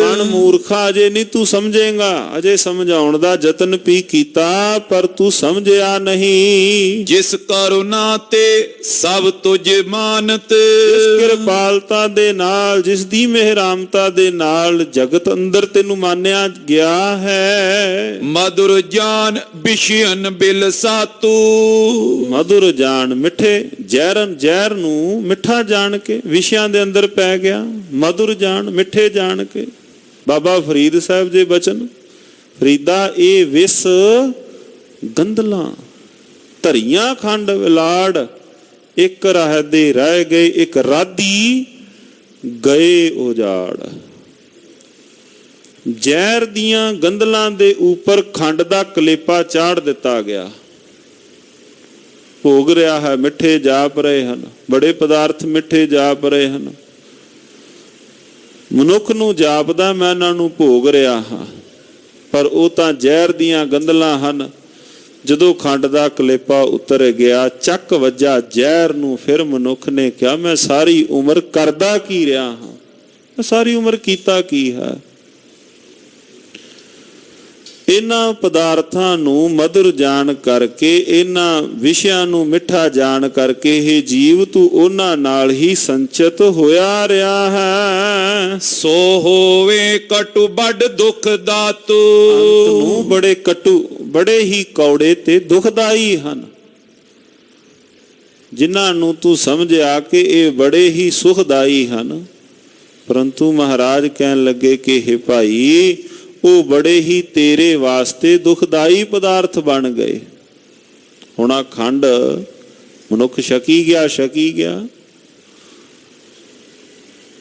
ਮਨ ਮੂਰਖਾ ਅਜੇ ਨਹੀਂ ਤੂੰ ਸਮਝੇਗਾ, ਅਜੇ ਸਮਝਾਉਣ ਦਾ ਯਤਨ ਵੀ ਕੀਤਾ ਪਰ ਤੂੰ ਸਮਝਿਆ ਨਹੀਂ। ਜਿਸ ਕਰੁਣਾ ਤੇ ਸਭ ਤੁਝ ਮਾਨਤ, ਜਿਸ ਕਿਰਪਾਲਤਾ ਦੇ ਨਾਲ, ਜਿਸ ਦੀ ਮਿਹਰਾਮਤਾ ਦੇ ਨਾਲ ਜਗਤ ਅੰਦਰ ਤੈਨੂੰ ਮਾਨਿਆ ਗਿਆ ਹੈ। ਮధుਰ ਜਾਨ ਵਿਸ਼ਿਅਨ ਬਿਲ ਸਾਤੂ, ਮధుਰ ਜਾਨ ਮਿੱਠੇ ਜ਼ਹਿਰ ਨੂੰ ਮਿੱਠਾ ਜਾਣ ਕੇ ਵਿਸ਼ਿਆਂ ਦੇ ਅੰਦਰ ਪੈ ਗਿਆ, ਮధుਰ ਜਾਣ ਮਿੱਠੇ ਜਾਣ ਕੇ। ਬਾਬਾ ਫਰੀਦ ਸਾਹਿਬ ਦੇ ਬਚਨ, ਫਰੀਦਾ ਇਹ ਵਿਸ ਗੰਧਲਾਂ ਧਰੀਆਂ ਖੰਡ ਵਿਲਾੜ, ਇੱਕ ਰਹਿਦੇ ਰਹਿ ਗਏ ਇੱਕ ਰਾਧੀ ਗਏ ਉਜਾੜ। ਜ਼ਹਿਰ ਦੀਆਂ ਗੰਧਲਾਂ ਦੇ ਉੱਪਰ ਖੰਡ ਦਾ ਕਲੇਪਾ ਚਾੜ ਦਿੱਤਾ ਗਿਆ, ਭੋਗ ਰਿਹਾ ਹੈ, ਮਿੱਠੇ ਜਾਪ ਰਹੇ ਹਨ, ਬੜੇ ਪਦਾਰਥ ਮਿੱਠੇ ਜਾਪ ਰਹੇ ਹਨ। ਮਨੁੱਖ ਨੂੰ ਜਾਪਦਾ ਮੈਂ ਇਹਨਾਂ ਨੂੰ ਭੋਗ ਰਿਹਾ ਹਾਂ, ਪਰ ਉਹ ਤਾਂ ਜ਼ਹਿਰ ਦੀਆਂ ਗੰਧਲਾਂ ਹਨ। ਜਦੋਂ ਖੰਡ ਦਾ ਕਲੇਪਾ ਉਤਰ ਗਿਆ, ਚੱਕ ਵੱਜਾ ਜ਼ਹਿਰ ਨੂੰ, ਫਿਰ ਮਨੁੱਖ ਨੇ ਕਿਹਾ ਮੈਂ ਸਾਰੀ ਉਮਰ ਕਰਦਾ ਕੀ ਰਿਹਾ ਹਾਂ, ਮੈਂ ਸਾਰੀ ਉਮਰ ਕੀਤਾ ਕੀ ਹੈ। ਇਹਨਾਂ ਪਦਾਰਥਾਂ ਨੂੰ ਮధుਰ ਜਾਣ ਕਰਕੇ, ਇਹਨਾਂ ਵਿਸ਼ਿਆਂ ਨੂੰ ਮਿੱਠਾ ਜਾਣ ਕਰਕੇ ਇਹ ਜੀਵ ਤੂੰ ਉਹਨਾਂ ਨਾਲ ਹੀ ਸੰਚਿਤ ਹੋਇਆ ਰਿਹਾ ਹੈ। ਸੋ ਹੋਵੇ ਕਟੁ ਵੱਡ ਦੁਖ ਦਾਤੂ, ਅੰਤ ਨੂੰ ਬੜੇ ਕਟੂ, ਬੜੇ ਹੀ ਕੌੜੇ ਤੇ ਦੁਖਦਾਈ ਹਨ। ਜਿਨ੍ਹਾਂ ਨੂੰ ਤੂੰ ਸਮਝਿਆ ਕਿ ਇਹ ਬੜੇ ਹੀ ਸੁਖਦਾਈ ਹਨ, ਪਰੰਤੂ ਮਹਾਰਾਜ ਕਹਿਣ ਲੱਗੇ ਕਿ हे ਭਾਈ ਉਹ ਬੜੇ ਹੀ ਤੇਰੇ ਵਾਸਤੇ ਦੁਖਦਾਈ ਪਦਾਰਥ ਬਣ ਗਏ। ਹੁਣ ਆ ਖੰਡ ਮਨੁੱਖ ਛਕੀ ਗਿਆ,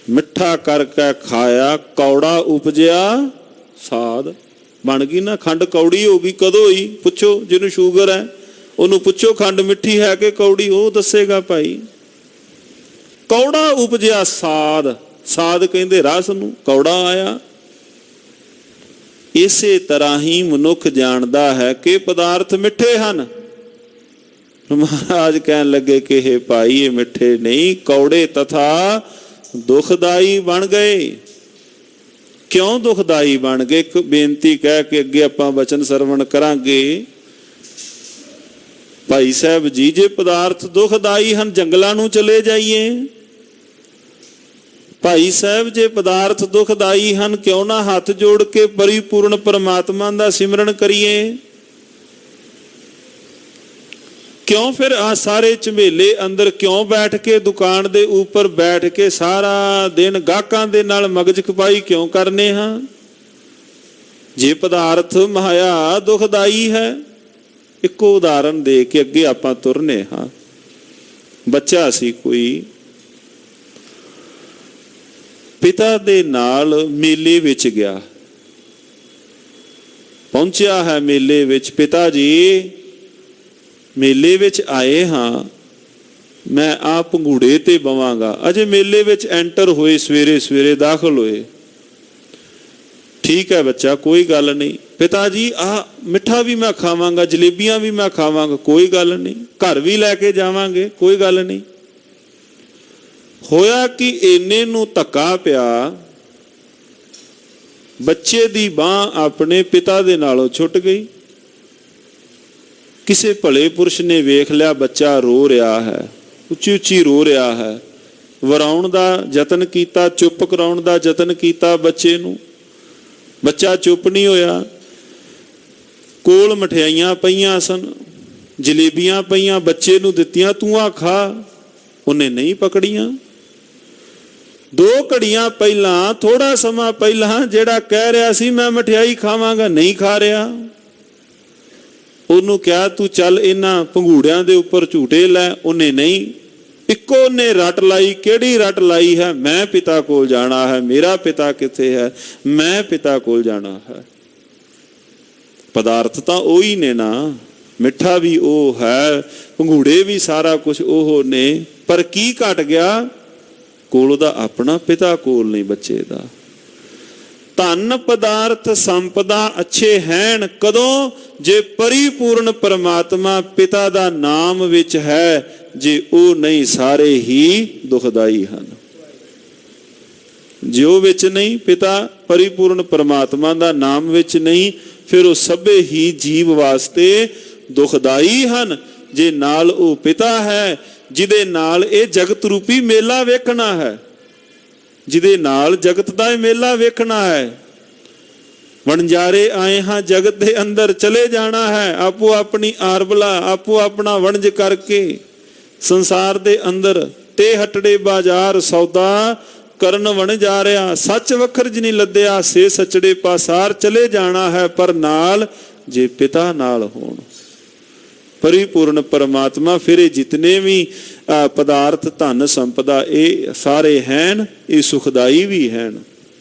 ਮਿੱਠਾ ਕਰਕੇ ਖਾਇਆ ਕੌੜਾ ਉਪਜਿਆ ਸਾਧ। ਬਣ ਗਈ ਨਾ ਖੰਡ, ਕੌੜੀ ਹੋ ਗਈ। ਕਦੋਂ ਹੋਈ? ਪੁੱਛੋ ਜਿਹਨੂੰ ਸ਼ੂਗਰ ਹੈ ਉਹਨੂੰ ਪੁੱਛੋ ਖੰਡ ਮਿੱਠੀ ਹੈ ਕਿ ਕੌੜੀ, ਉਹ ਦੱਸੇਗਾ ਭਾਈ। ਕੌੜਾ ਉਪਜਿਆ ਸਾਧ, ਸਾਧ ਕਹਿੰਦੇ ਰਸ ਨੂੰ, ਕੌੜਾ ਆਇਆ। ਇਸੇ ਤਰ੍ਹਾਂ ਹੀ ਮਨੁੱਖ ਜਾਣਦਾ ਹੈ ਕਿ ਪਦਾਰਥ ਮਿੱਠੇ ਹਨ। ਮਹਾਰਾਜ ਕਹਿਣ ਲੱਗੇ ਕਿ ਇਹ ਭਾਈ ਇਹ ਮਿੱਠੇ ਨਹੀਂ, ਕੌੜੇ ਤਥਾ ਦੁਖਦਾਈ ਬਣ ਗਏ। ਕਿਉਂ ਦੁਖਦਾਈ ਬਣ ਗਏ? ਇੱਕ ਬੇਨਤੀ ਕਹਿ ਕੇ ਅੱਗੇ ਆਪਾਂ ਵਚਨ ਸਰਵਣ ਕਰਾਂਗੇ। ਭਾਈ ਸਾਹਿਬ ਜੀ, ਜੇ ਪਦਾਰਥ ਦੁਖਦਾਈ ਹਨ, ਜੰਗਲਾਂ ਨੂੰ ਚਲੇ ਜਾਈਏ। ਭਾਈ ਸਾਹਿਬ ਜੇ ਪਦਾਰਥ ਦੁਖਦਾਈ ਹਨ, ਕਿਉਂ ਨਾ ਹੱਥ ਜੋੜ ਕੇ ਪਰਿਪੂਰਨ ਪਰਮਾਤਮਾ ਦਾ ਸਿਮਰਨ ਕਰੀਏ। ਕਿਉਂ ਫਿਰ ਆ ਸਾਰੇ ਝਮੇਲੇ ਅੰਦਰ ਕਿਉਂ ਬੈਠ ਕੇ, ਦੁਕਾਨ ਦੇ ਉੱਪਰ ਬੈਠ ਕੇ ਸਾਰਾ ਦਿਨ ਗਾਹਕਾਂ ਦੇ ਨਾਲ ਮਗਜ ਖਪਾਈ ਕਿਉਂ ਕਰਨੇ ਹਾਂ? ਜੇ ਪਦਾਰਥ ਮਾਇਆ ਦੁਖਦਾਈ ਹੈ। ਇੱਕੋ ਉਦਾਹਰਨ ਦੇ ਕੇ ਅੱਗੇ ਆਪਾਂ ਤੁਰਨੇ ਹਾਂ। ਬੱਚਾ ਸੀ ਕੋਈ, ਪਿਤਾ ਦੇ ਨਾਲ ਮੇਲੇ ਵਿੱਚ ਗਿਆ। ਪਹੁੰਚਿਆ ਹੈ ਮੇਲੇ ਵਿੱਚ। ਪਿਤਾ ਜੀ, ਮੇਲੇ ਵਿੱਚ ਆਏ ਹਾਂ, ਮੈਂ ਆ ਪੰਘੂੜੇ ਤੇ ਬਵਾਂਗਾ। ਅਜੇ ਮੇਲੇ ਵਿੱਚ ਐਂਟਰ ਹੋਏ, ਸਵੇਰੇ ਸਵੇਰੇ ਦਾਖਲ ਹੋਏ। ਠੀਕ ਹੈ ਬੱਚਾ, ਕੋਈ ਗੱਲ ਨਹੀਂ। ਪਿਤਾ ਜੀ, ਆ ਮਿੱਠਾ ਵੀ ਮੈਂ ਖਾਵਾਂਗਾ, ਜਲੇਬੀਆਂ ਵੀ ਮੈਂ ਖਾਵਾਂਗਾ, ਕੋਈ ਗੱਲ ਨਹੀਂ। ਘਰ ਵੀ ਲੈ ਕੇ ਜਾਵਾਂਗੇ, ਕੋਈ ਗੱਲ ਨਹੀਂ। ਹੋਇਆ ਕਿ ਇੰਨੇ ਨੂੰ ਧੱਕਾ ਪਿਆ, ਬੱਚੇ ਦੀ ਬਾਂਹ ਆਪਣੇ ਪਿਤਾ ਦੇ ਨਾਲੋਂ ਛੁੱਟ ਗਈ। ਕਿਸੇ ਭਲੇ ਪੁਰਸ਼ ਨੇ ਵੇਖ ਲਿਆ ਬੱਚਾ ਰੋ ਰਿਹਾ ਹੈ, ਉੱਚੀ ਉੱਚੀ ਰੋ ਰਿਹਾ ਹੈ। ਵਰਾਉਣ ਦਾ ਯਤਨ ਕੀਤਾ, ਚੁੱਪ ਕਰਾਉਣ ਦਾ ਯਤਨ ਕੀਤਾ ਬੱਚੇ ਨੂੰ। ਬੱਚਾ ਚੁੱਪ ਨਹੀਂ ਹੋਇਆ। ਕੋਲ ਮਠਿਆਈਆਂ ਪਈਆਂ ਸਨ, ਜਲੇਬੀਆਂ ਪਈਆਂ, ਬੱਚੇ ਨੂੰ ਦਿੱਤੀਆਂ, ਤੂੰ ਆ ਖਾ। ਉਹਨੇ ਨਹੀਂ ਪਕੜੀਆਂ। 2 ਘੜੀਆਂ ਪਹਿਲਾਂ, ਥੋੜਾ ਸਮਾਂ ਪਹਿਲਾਂ ਜਿਹੜਾ ਕਹਿ ਰਿਹਾ ਸੀ ਮੈਂ ਮਠਿਆਈ ਖਾਵਾਂਗਾ, ਨਹੀਂ ਖਾ ਰਿਹਾ। ਉਹਨੂੰ ਕਿਹਾ ਤੂੰ ਚੱਲ ਇਹਨਾਂ ਪੰਘੂੜਿਆਂ ਦੇ ਉੱਪਰ ਝੂਟੇ ਲੈ, ਉਹਨੇ ਨਹੀਂ। ਇੱਕੋ ਨੇ ਰੱਟ ਲਾਈ। ਕਿਹੜੀ ਰੱਟ ਲਾਈ ਹੈ? ਮੈਂ ਪਿਤਾ ਕੋਲ ਜਾਣਾ ਹੈ। ਮੇਰਾ ਪਿਤਾ ਕਿੱਥੇ ਹੈ? ਮੈਂ ਪਿਤਾ ਕੋਲ ਜਾਣਾ ਹੈ। ਪਦਾਰਥ ਤਾਂ ਉਹੀ ਨੇ ਨਾ, ਮਿੱਠਾ ਵੀ ਉਹ ਹੈ, ਪੰਘੂੜੇ ਵੀ ਸਾਰਾ ਕੁਝ ਉਹ ਨੇ, ਪਰ ਕੀ ਘਟ ਗਿਆ? ਕੋਲ ਉਹਦਾ ਆਪਣਾ ਪਿਤਾ ਕੋਲ ਨਹੀਂ ਬੱਚੇ ਦਾ। ਧਨ ਪਦਾਰਥ ਸੰਪਦਾ ਅੱਛੇ ਹੈਨ ਕਦੋਂ? ਜੇ ਪਰਿਪੂਰਨ ਪਰਮਾਤਮਾ ਪਿਤਾ ਦਾ ਨਾਮ ਵਿੱਚ ਹੈ। ਜੇ ਉਹ ਨਹੀਂ, ਸਾਰੇ ਹੀ ਦੁਖਦਾਈ ਹਨ। ਜੋ ਵਿੱਚ ਨਹੀਂ, ਪਿਤਾ ਪਰਿਪੂਰਨ ਪਰਮਾਤਮਾ ਦਾ ਨਾਮ ਵਿੱਚ ਨਹੀਂ, ਫਿਰ ਉਹ ਸਭੇ ਹੀ ਜੀਵ ਵਾਸਤੇ ਦੁਖਦਾਈ ਹਨ। ਜੇ ਨਾਲ ਉਹ ਪਿਤਾ ਹੈ ਜਿਹਦੇ ਨਾਲ ਇਹ ਜਗਤ ਰੂਪੀ ਮੇਲਾ ਵੇਖਣਾ ਹੈ, ਜਿਹਦੇ ਨਾਲ ਜਗਤ ਦਾ ਇਹ ਮੇਲਾ ਵੇਖਣਾ ਹੈ। ਵਣਜਾਰੇ ਆਏ ਹਾਂ ਜਗਤ ਦੇ ਅੰਦਰ, ਚਲੇ ਜਾਣਾ ਹੈ। ਆਪੋ ਆਪਣੀ ਆਰਬਲਾ, ਆਪੋ ਆਪਣਾ ਵਣਜ ਕਰਕੇ ਸੰਸਾਰ ਦੇ ਅੰਦਰ ਤੇ ਹਟੜੇ ਬਾਜ਼ਾਰ ਸੌਦਾ ਕਰਨ ਵਣ ਜਾ ਰਿਹਾ। ਸੱਚ ਵਖਰ ਜਿ ਨਹੀਂ ਲੱਦਿਆ, ਸੇ ਸਚੜੇ ਪਾਸਾਰ। ਚਲੇ ਜਾਣਾ ਹੈ, ਪਰ ਨਾਲ ਜੇ ਪਿਤਾ ਨਾਲ ਹੋਣ ਪਰਿਪੂਰਨ ਪਰਮਾਤਮਾ। ਫਿਰ ਇਹ ਜਿਤਨੇ ਵੀ ਪਦਾਰਥ ਧਨ ਸੰਪਦਾ ਇਹ ਸਾਰੇ ਹਨ, ਇਹ ਸੁਖਦਾਈ ਵੀ ਹਨ,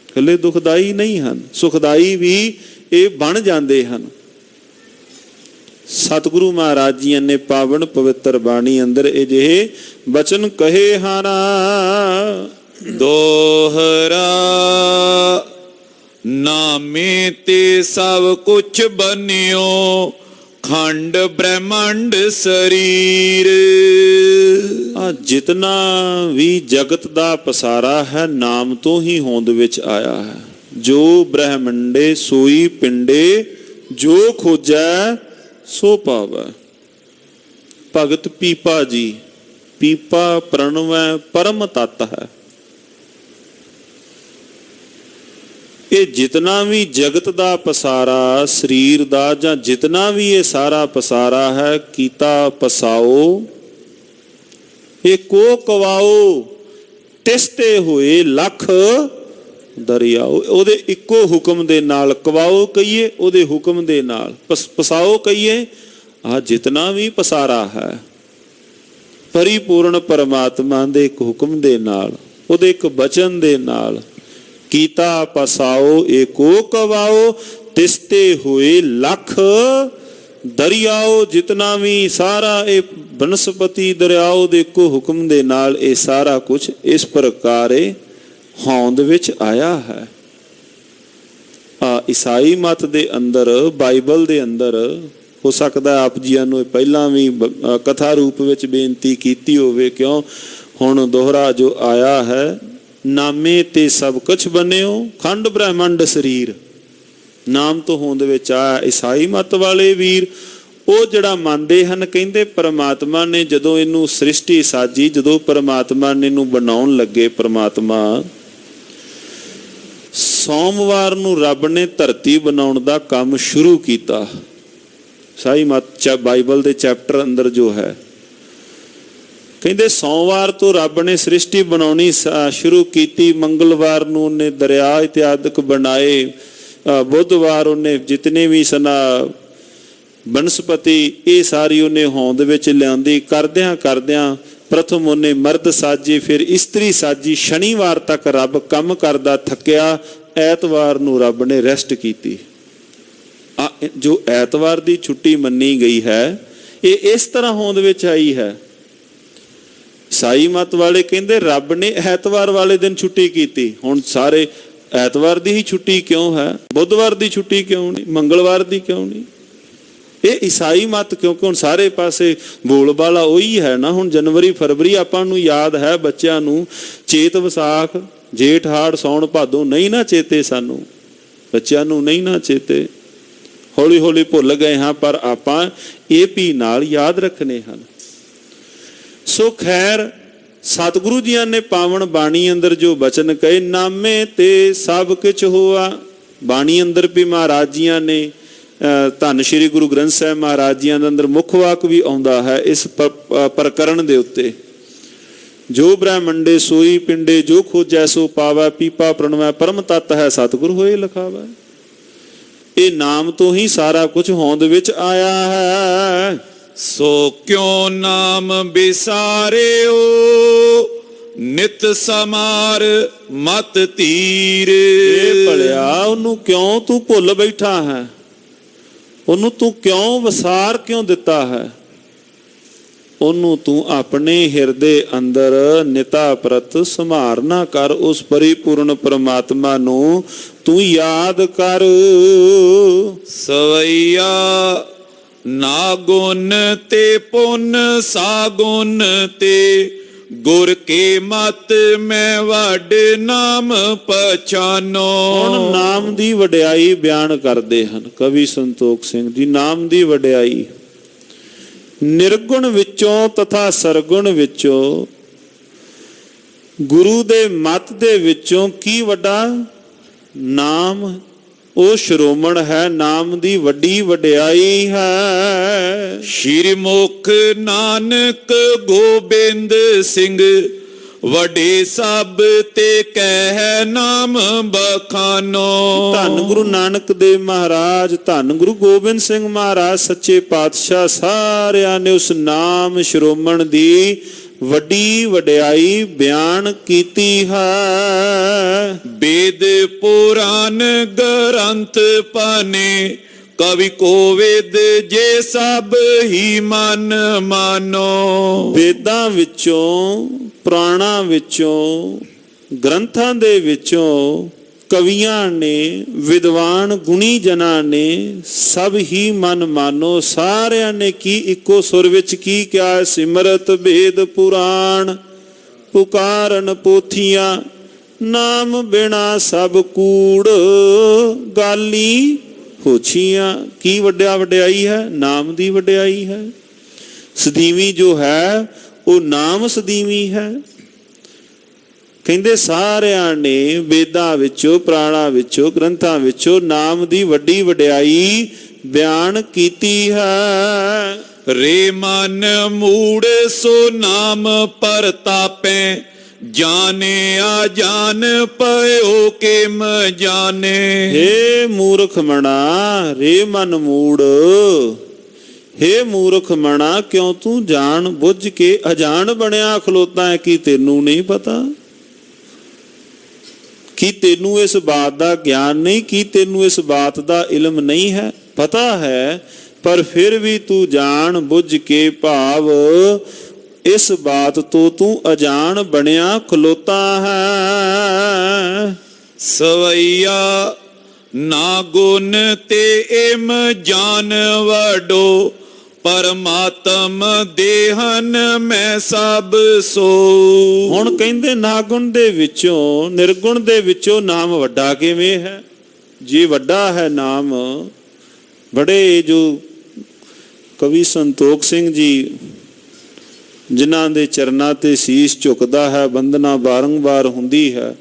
ਇਕੱਲੇ ਦੁਖਦਾਈ ਨਹੀਂ ਹਨ। ਸੁਖਦਾਈ ਵੀ ਇਹ ਬਣ ਜਾਂਦੇ ਹਨ। ਸਤਿਗੁਰੂ ਮਹਾਰਾਜ ਜੀ ਨੇ ਪਾਵਨ ਪਵਿੱਤਰ ਬਾਣੀ ਅੰਦਰ ਇਹ ਜਿਹੇ ਬਚਨ ਕਹੇ ਹਨ। ਦੋਹਰਾ ਨਾਮੇ ਤੇ ਸਭ ਕੁਛ ਬਨਿਓ, ਖੰਡ ਬ੍ਰਹਮੰਡ ਸਰੀਰ। ਆ ਜਿਤਨਾ ਵੀ ਜਗਤ ਦਾ ਪਸਾਰਾ ਹੈ ਨਾਮ ਤੋਂ ਹੀ ਹੋਂਦ ਵਿੱਚ ਆਇਆ ਹੈ। ਜੋ ਬ੍ਰਹਮੰਡੇ ਸੋਈ ਪਿੰਡੇ, ਜੋ ਖੋਜੈ ਸੋ ਪਾਵੈ। ਭਗਤ ਪੀਪਾ ਜੀ, ਪੀਪਾ ਪ੍ਰਣਵੈ ਪਰਮ ਤਤ ਹੈ। ਇਹ ਜਿਤਨਾ ਵੀ ਜਗਤ ਦਾ ਪਸਾਰਾ, ਸਰੀਰ ਦਾ ਜਾਂ ਜਿਤਨਾ ਵੀ ਇਹ ਸਾਰਾ ਪਸਾਰਾ ਹੈ, ਕੀਤਾ ਪਸਾਓ ਇਹ ਕੋ ਕਵਾਓ, ਤਿਸਤੇ ਹੋਏ ਲੱਖ ਦਰਿਆਓ। ਉਹਦੇ ਇੱਕੋ ਹੁਕਮ ਦੇ ਨਾਲ ਕਵਾਓ ਕਹੀਏ, ਉਹਦੇ ਹੁਕਮ ਦੇ ਨਾਲ ਪਸਾਓ ਕਹੀਏ। ਆ ਜਿਤਨਾ ਵੀ ਪਸਾਰਾ ਹੈ ਪਰਿਪੂਰਨ ਪਰਮਾਤਮਾ ਦੇ ਇੱਕ ਹੁਕਮ ਦੇ ਨਾਲ, ਉਹਦੇ ਇੱਕ ਬਚਨ ਦੇ ਨਾਲ। ਕੀਤਾ ਪਸਾਓ ਏਕੋ ਕਵਾਓ, ਤਿਸਤੇ ਹੋਏ ਲੱਖ ਦਰਿਆਓ। ਜਿਤਨਾ ਵੀ ਸਾਰਾ ਇਹ ਬਨਸਪਤੀ ਦਰਿਆਓ ਦੇ ਇੱਕੋ ਹੁਕਮ ਦੇ ਨਾਲ ਇਹ ਸਾਰਾ ਕੁਝ ਇਸ ਪ੍ਰਕਾਰ ਇਹ ਹੋਂਦ ਵਿੱਚ ਆਇਆ ਹੈ। ਈਸਾਈ ਮਤ ਦੇ ਅੰਦਰ, ਬਾਈਬਲ ਦੇ ਅੰਦਰ, ਹੋ ਸਕਦਾ ਆਪ ਜੀਆਂ ਨੂੰ ਪਹਿਲਾਂ ਵੀ ਕਥਾ ਰੂਪ ਵਿੱਚ ਬੇਨਤੀ ਕੀਤੀ ਹੋਵੇ, ਕਿਉਂ ਹੁਣ ਦੋਹਰਾ ਜੋ ਆਇਆ ਹੈ, ਨਾਮੇ ਤੇ ਸਭ ਕੁਛ ਬਣਿਓ ਖੰਡ ਬ੍ਰਹਿਮੰਡ ਸਰੀਰ, ਨਾਮ ਤੋਂ ਹੋਂਦ ਵਿੱਚ ਆਇਆ। ਈਸਾਈ ਮਤ ਵਾਲੇ ਵੀਰ ਉਹ ਜਿਹੜਾ ਮੰਨਦੇ ਹਨ, ਕਹਿੰਦੇ ਪਰਮਾਤਮਾ ਨੇ ਜਦੋਂ ਇਹਨੂੰ ਸ੍ਰਿਸ਼ਟੀ ਸਾਜੀ, ਜਦੋਂ ਪਰਮਾਤਮਾ ਨੇ ਇਹਨੂੰ ਬਣਾਉਣ ਲੱਗੇ, ਪਰਮਾਤਮਾ ਸੋਮਵਾਰ ਨੂੰ ਰੱਬ ਨੇ ਧਰਤੀ ਬਣਾਉਣ ਦਾ ਕੰਮ ਸ਼ੁਰੂ ਕੀਤਾ। ਈਸਾਈ ਮਤ ਬਾਈਬਲ ਦੇ ਚੈਪਟਰ ਅੰਦਰ ਜੋ ਹੈ, ਕਹਿੰਦੇ ਸੋਮਵਾਰ ਤੋਂ ਰੱਬ ਨੇ ਸ੍ਰਿਸ਼ਟੀ ਬਣਾਉਣੀ ਸ਼ੁਰੂ ਕੀਤੀ। ਮੰਗਲਵਾਰ ਨੂੰ ਉਹਨੇ ਦਰਿਆ ਇਤਿਆਦਿਕ ਬਣਾਏ। ਬੁੱਧਵਾਰ ਉਹਨੇ ਜਿਤਨੇ ਵੀ ਬਨਸਪਤੀ ਇਹ ਸਾਰੀ ਉਹਨੇ ਹੋਂਦ ਵਿੱਚ ਲਿਆਂਦੀ। ਕਰਦਿਆਂ ਕਰਦਿਆਂ ਪ੍ਰਥਮ ਉਹਨੇ ਮਰਦ ਸਾਜੇ, ਫਿਰ ਇਸਤਰੀ ਸਾਜੀ। ਸ਼ਨੀਵਾਰ ਤੱਕ ਰੱਬ ਕੰਮ ਕਰਦਾ ਥੱਕਿਆ। ਐਤਵਾਰ ਨੂੰ ਰੱਬ ਨੇ ਰੈਸਟ ਕੀਤੀ। ਜੋ ਐਤਵਾਰ ਦੀ ਛੁੱਟੀ ਮੰਨੀ ਗਈ ਹੈ, ਇਹ ਇਸ ਤਰ੍ਹਾਂ ਹੋਂਦ ਵਿੱਚ ਆਈ ਹੈ। ਈਸਾਈ ਮਤ ਵਾਲੇ ਕਹਿੰਦੇ ਰੱਬ ਨੇ ਐਤਵਾਰ ਵਾਲੇ ਦਿਨ ਛੁੱਟੀ ਕੀਤੀ। ਹੁਣ ਸਾਰੇ ਐਤਵਾਰ ਦੀ ਹੀ ਛੁੱਟੀ ਕਿਉਂ ਹੈ? ਬੁੱਧਵਾਰ ਦੀ ਛੁੱਟੀ ਕਿਉਂ ਨਹੀਂ? ਮੰਗਲਵਾਰ ਦੀ ਕਿਉਂ ਨਹੀਂ? ਇਹ ਈਸਾਈ ਮਤ, ਕਿਉਂਕਿ ਹੁਣ ਸਾਰੇ ਪਾਸੇ ਬੋਲਬਾਲਾ ਉਹੀ ਹੈ ਨਾ। ਹੁਣ ਜਨਵਰੀ ਫਰਵਰੀ ਆਪਾਂ ਨੂੰ ਯਾਦ ਹੈ, ਬੱਚਿਆਂ ਨੂੰ ਚੇਤ ਵਿਸਾਖ ਜੇਠ ਹਾੜ ਸੌਣ ਭਾਦੋਂ ਨਹੀਂ ਨਾ ਚੇਤੇ, ਸਾਨੂੰ ਬੱਚਿਆਂ ਨੂੰ ਨਹੀਂ ਨਾ ਚੇਤੇ। ਹੌਲੀ ਹੌਲੀ ਭੁੱਲ ਗਏ ਹਾਂ, ਪਰ ਆਪਾਂ ਇਹ ਵੀ ਨਾਲ ਯਾਦ ਰੱਖਣੇ ਹਨ। ਸੋ ਖੈਰ, ਸਤਿਗੁਰੂ ਜੀਆਂ ਨੇ ਪਾਵਨ ਬਾਣੀ ਅੰਦਰ ਜੋ ਬਚਨ ਕਹੇ, ਨਾਮੇ ਤੇ ਸਭ ਕੁਛ ਹੋਆ। ਬਾਣੀ ਅੰਦਰ ਵੀ ਮਹਾਰਾਜ ਜੀਆਂ ਨੇ, ਧੰਨ ਸ਼੍ਰੀ ਗੁਰੂ ਗ੍ਰੰਥ ਸਾਹਿਬ ਮਹਾਰਾਜ ਜੀਆਂ ਦੇ ਅੰਦਰ ਮੁੱਖ ਵਾਕ ਵੀ ਆਉਂਦਾ ਹੈ ਇਸ ਪ੍ਰਕਰਨ ਦੇ ਉੱਤੇ। ਜੋ ਬ੍ਰਹਮੰਡੇ ਸੋਈ ਪਿੰਡੇ, ਜੋ ਖੋਜੈ ਸੋ ਪਾਵੈ, ਪੀਪਾ ਪ੍ਰਣਵੈ ਪਰਮ ਤਤ ਹੈ, ਸਤਿਗੁਰ ਹੋਏ ਲਖਾਵੈ। ਇਹ ਨਾਮ ਤੋਂ ਹੀ ਸਾਰਾ ਕੁਝ ਹੋਂਦ ਵਿੱਚ ਆਇਆ ਹੈ। ਸੋ ਕਿਉ ਨਾਮ ਬਿਸਾਰਿਓ, ਨਿਤ ਸਮਾਰ ਮਤ ਧੀਰ। ਇਹ ਭਲਿਆ, ਉਹਨੂੰ ਕਿਉਂ ਤੂੰ ਭੁੱਲ ਬੈਠਾ ਹੈ? ਉਹਨੂੰ ਤੂੰ ਕਿਉਂ ਵਿਸਾਰ ਕਿਉਂ ਦਿੱਤਾ ਹੈ? ਉਹਨੂੰ ਤੂੰ ਆਪਣੇ ਹਿਰਦੇ ਅੰਦਰ ਨਿਤਾ ਪ੍ਰਤ ਸੰਭਾਰਨਾ ਕਰ। ਉਸ ਪਰਿਪੂਰਨ ਪਰਮਾਤਮਾ ਨੂੰ ਤੂੰ ਯਾਦ ਕਰ। ਸਵਈਆ ਨਾ ਗੁਣ ਤੇ ਪੁੰਨ ਸਾਗੁਣ ਤੇ, ਗੁਰ ਕੇ ਮਤ ਮੈਂ ਵਡ ਨਾਮ ਪਛਾਨੋ। ਹੁਣ ਨਾਮ ਦੀ ਵਡਿਆਈ ਬਿਆਨ ਕਰਦੇ ਹਨ ਕਵੀ ਸੰਤੋਖ ਸਿੰਘ ਜੀ। ਨਾਮ ਦੀ ਵਡਿਆਈ ਨਿਰਗੁਣ ਵਿੱਚੋਂ ਤਥਾ ਸਰਗੁਣ ਵਿੱਚੋਂ, ਗੁਰੂ ਦੇ ਮਤ ਦੇ ਵਿੱਚੋਂ ਕੀ ਵੱਡਾ? ਨਾਮ ਉਹ ਸ਼੍ਰੋਮਣ ਹੈ, ਨਾਮ ਦੀ ਵੱਡੀ ਵਡਿਆਈ ਹੈ। ਸ਼੍ਰੀ ਮੁਖ ਨਾਨਕ ਗੋਬਿੰਦ ਸਿੰਘ, ਵਡੇ ਸਭ ਤੇ ਕਹਿ ਨਾਮ ਬਖਾਨੋ। ਧੰਨ ਗੁਰੂ ਨਾਨਕ ਦੇਵ ਮਹਾਰਾਜ, ਧੰਨ ਗੁਰੂ ਗੋਬਿੰਦ ਸਿੰਘ ਮਹਾਰਾਜ ਸੱਚੇ ਪਾਤਸ਼ਾਹ, ਸਾਰਿਆਂ ਨੇ ਉਸ ਨਾਮ ਸ਼੍ਰੋਮਣ ਦੀ ਵੱਡੀ ਵਡਿਆਈ ਬਿਆਨ ਕੀਤੀ ਹੈ। ਵੇਦ ਪੁਰਾਨ ਗ੍ਰੰਥ ਪਾਨੇ, ਕਵੀ ਕੋਵੇਦ ਜੇ ਸਭ ਹੀ ਮਨ ਮਾਨੋ। ਵੇਦਾਂ ਵਿੱਚੋਂ, ਪੁਰਾਣਾਂ ਵਿੱਚੋਂ, ਗ੍ਰੰਥਾਂ ਦੇ ਵਿੱਚੋਂ ਕਵੀਆਂ ਨੇ, ਵਿਦਵਾਨ ਗੁਣੀ ਜਨਾਂ ਨੇ ਸਭ ਹੀ ਮਨ ਮਾਨੋ। ਸਾਰਿਆਂ ਨੇ ਕੀ ਇੱਕੋ ਸੁਰ ਵਿੱਚ ਕੀ ਕਿਹਾ? ਸਿਮਰਤ ਵੇਦ ਪੁਰਾਣ, ਪੁਕਾਰਨ ਪੋਥੀਆਂ, ਨਾਮ ਬਿਨਾ ਸਭ ਕੂੜ, ਗਾਲੀ ਹੋਛੀਆਂ। ਕੀ ਵੱਡਿਆ ਵਡਿਆਈ ਹੈ? ਨਾਮ ਦੀ ਵਡਿਆਈ ਹੈ। ਸਦੀਵੀ ਜੋ ਹੈ ਉਹ ਨਾਮ ਸਦੀਵੀ ਹੈ। ਕਹਿੰਦੇ ਸਾਰਿਆਂ ਨੇ ਵੇਦਾਂ ਵਿੱਚੋਂ, ਪੁਰਾਣਾਂ ਵਿੱਚੋਂ, ਗ੍ਰੰਥਾਂ ਵਿੱਚੋਂ ਨਾਮ ਦੀ ਵੱਡੀ ਵਡਿਆਈ ਬਿਆਨ ਕੀਤੀ ਹੈ। ਰੇ ਮਨ ਮੂੜ ਸੋ ਨਾਮ ਪਰਤਾਪੈ, ਜਾਣਿਆ ਜਾਣ ਪਇਓ ਕਿਮ ਜਾਣੇ। ਹੇ ਮੂਰਖ ਮਣਾ, ਰੇ ਮਨ ਮੂੜ, ਹੇ ਮੂਰਖ ਮਣਾ, ਕਿਉਂ ਤੂੰ ਜਾਣ ਬੁੱਝ ਕੇ ਅਜਾਣ ਬਣਿਆ ਖਲੋਤਾ ਹੈ? ਕਿ ਤੈਨੂੰ ਨਹੀਂ ਪਤਾ? ਕੀ ਤੈਨੂੰ ਇਸ ਬਾਤ ਦਾ ਗਿਆਨ ਨਹੀਂ? ਕੀ ਤੈਨੂੰ ਇਸ ਬਾਤ ਦਾ ਇਲਮ ਨਹੀਂ ਹੈ? ਪਤਾ ਹੈ, ਪਰ ਫਿਰ ਵੀ ਤੂੰ ਜਾਣ ਬੁੱਝ ਕੇ ਭਾਵ ਇਸ ਬਾਤ ਤੋਂ ਤੂੰ ਅਜਾਣ ਬਣਿਆ ਖਲੋਤਾ ਹੈ। ਸਵਈਆ ਨਾ ਗੁਣ ਤੇ ਏਮ ਜਾਣ ਵਡੋ, ਪਰਮਾਤਮ ਦੇਹਨ ਮੈਂ ਸਭ ਸੋ। ਹੁਣ ਕਹਿੰਦੇ ਨਾਗੁਣ ਦੇ ਵਿੱਚੋਂ, ਨਿਰਗੁਣ ਦੇ ਵਿੱਚੋਂ ਨਾਮ ਵੱਡਾ ਕਿਵੇਂ ਹੈ? ਜੇ ਵੱਡਾ ਹੈ ਨਾਮ, ਬੜੇ ਜੋ ਕਵੀ ਸੰਤੋਖ ਸਿੰਘ ਜੀ ਜਿਨ੍ਹਾਂ ਦੇ ਚਰਨਾਂ ਤੇ ਸੀਸ ਝੁਕਦਾ ਹੈ, ਬੰਦਨਾ ਬਾਰੰਬਾਰ ਹੁੰਦੀ ਹੈ,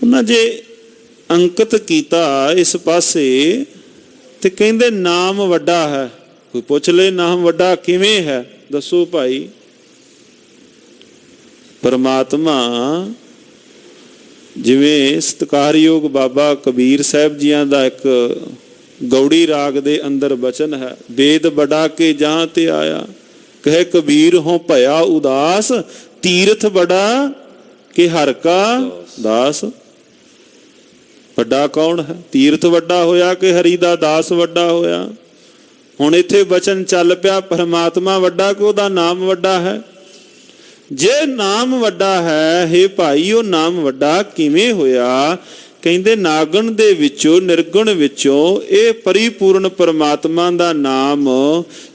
ਉਹਨਾਂ ਜੇ ਅੰਕਿਤ ਕੀਤਾ ਇਸ ਪਾਸੇ ਤੇ ਕਹਿੰਦੇ ਨਾਮ ਵੱਡਾ ਹੈ। ਕੋਈ ਪੁੱਛ ਲੈ ਨਾਮ ਵੱਡਾ ਕਿਵੇਂ ਹੈ? ਦੱਸੋ ਭਾਈ। ਪਰਮਾਤਮਾ ਜਿਵੇਂ ਸਤਿਕਾਰਯੋਗ ਬਾਬਾ ਕਬੀਰ ਸਾਹਿਬ ਜੀਆਂ ਦਾ ਇੱਕ ਗੌੜੀ ਰਾਗ ਦੇ ਅੰਦਰ ਬਚਨ ਹੈ, ਵੇਦ ਬੜਾ ਕੇ ਜਾਂ ਤੇ ਆਇਆ, ਕਹੇ ਕਬੀਰ ਹੋ ਭਇਆ ਉਦਾਸ, ਤੀਰਥ ਬੜਾ ਕਿ ਹਰ ਕਾ ਦਾਸ। ਵੱਡਾ ਕੌਣ ਹੈ? ਤੀਰਥ ਵੱਡਾ ਹੋਇਆ ਕਿ ਹਰੀ ਦਾ ਦਾਸ ਵੱਡਾ ਹੋਇਆ? ਹੁਣ ਇੱਥੇ ਬਚਨ ਚੱਲ ਪਿਆ, ਪਰਮਾਤਮਾ ਵੱਡਾ ਕਿ ਉਹਦਾ ਨਾਮ ਵੱਡਾ ਹੈ? ਜੇ ਨਾਮ ਵੱਡਾ ਹੈ, ਹੇ ਭਾਈ ਉਹ ਨਾਮ ਵੱਡਾ ਕਿਵੇਂ ਹੋਇਆ? ਕਹਿੰਦੇ ਨਾਗਣ ਦੇ ਵਿੱਚੋਂ, ਨਿਰਗੁਣ ਵਿੱਚੋਂ ਇਹ ਪਰਿਪੂਰਨ ਪਰਮਾਤਮਾ ਦਾ ਨਾਮ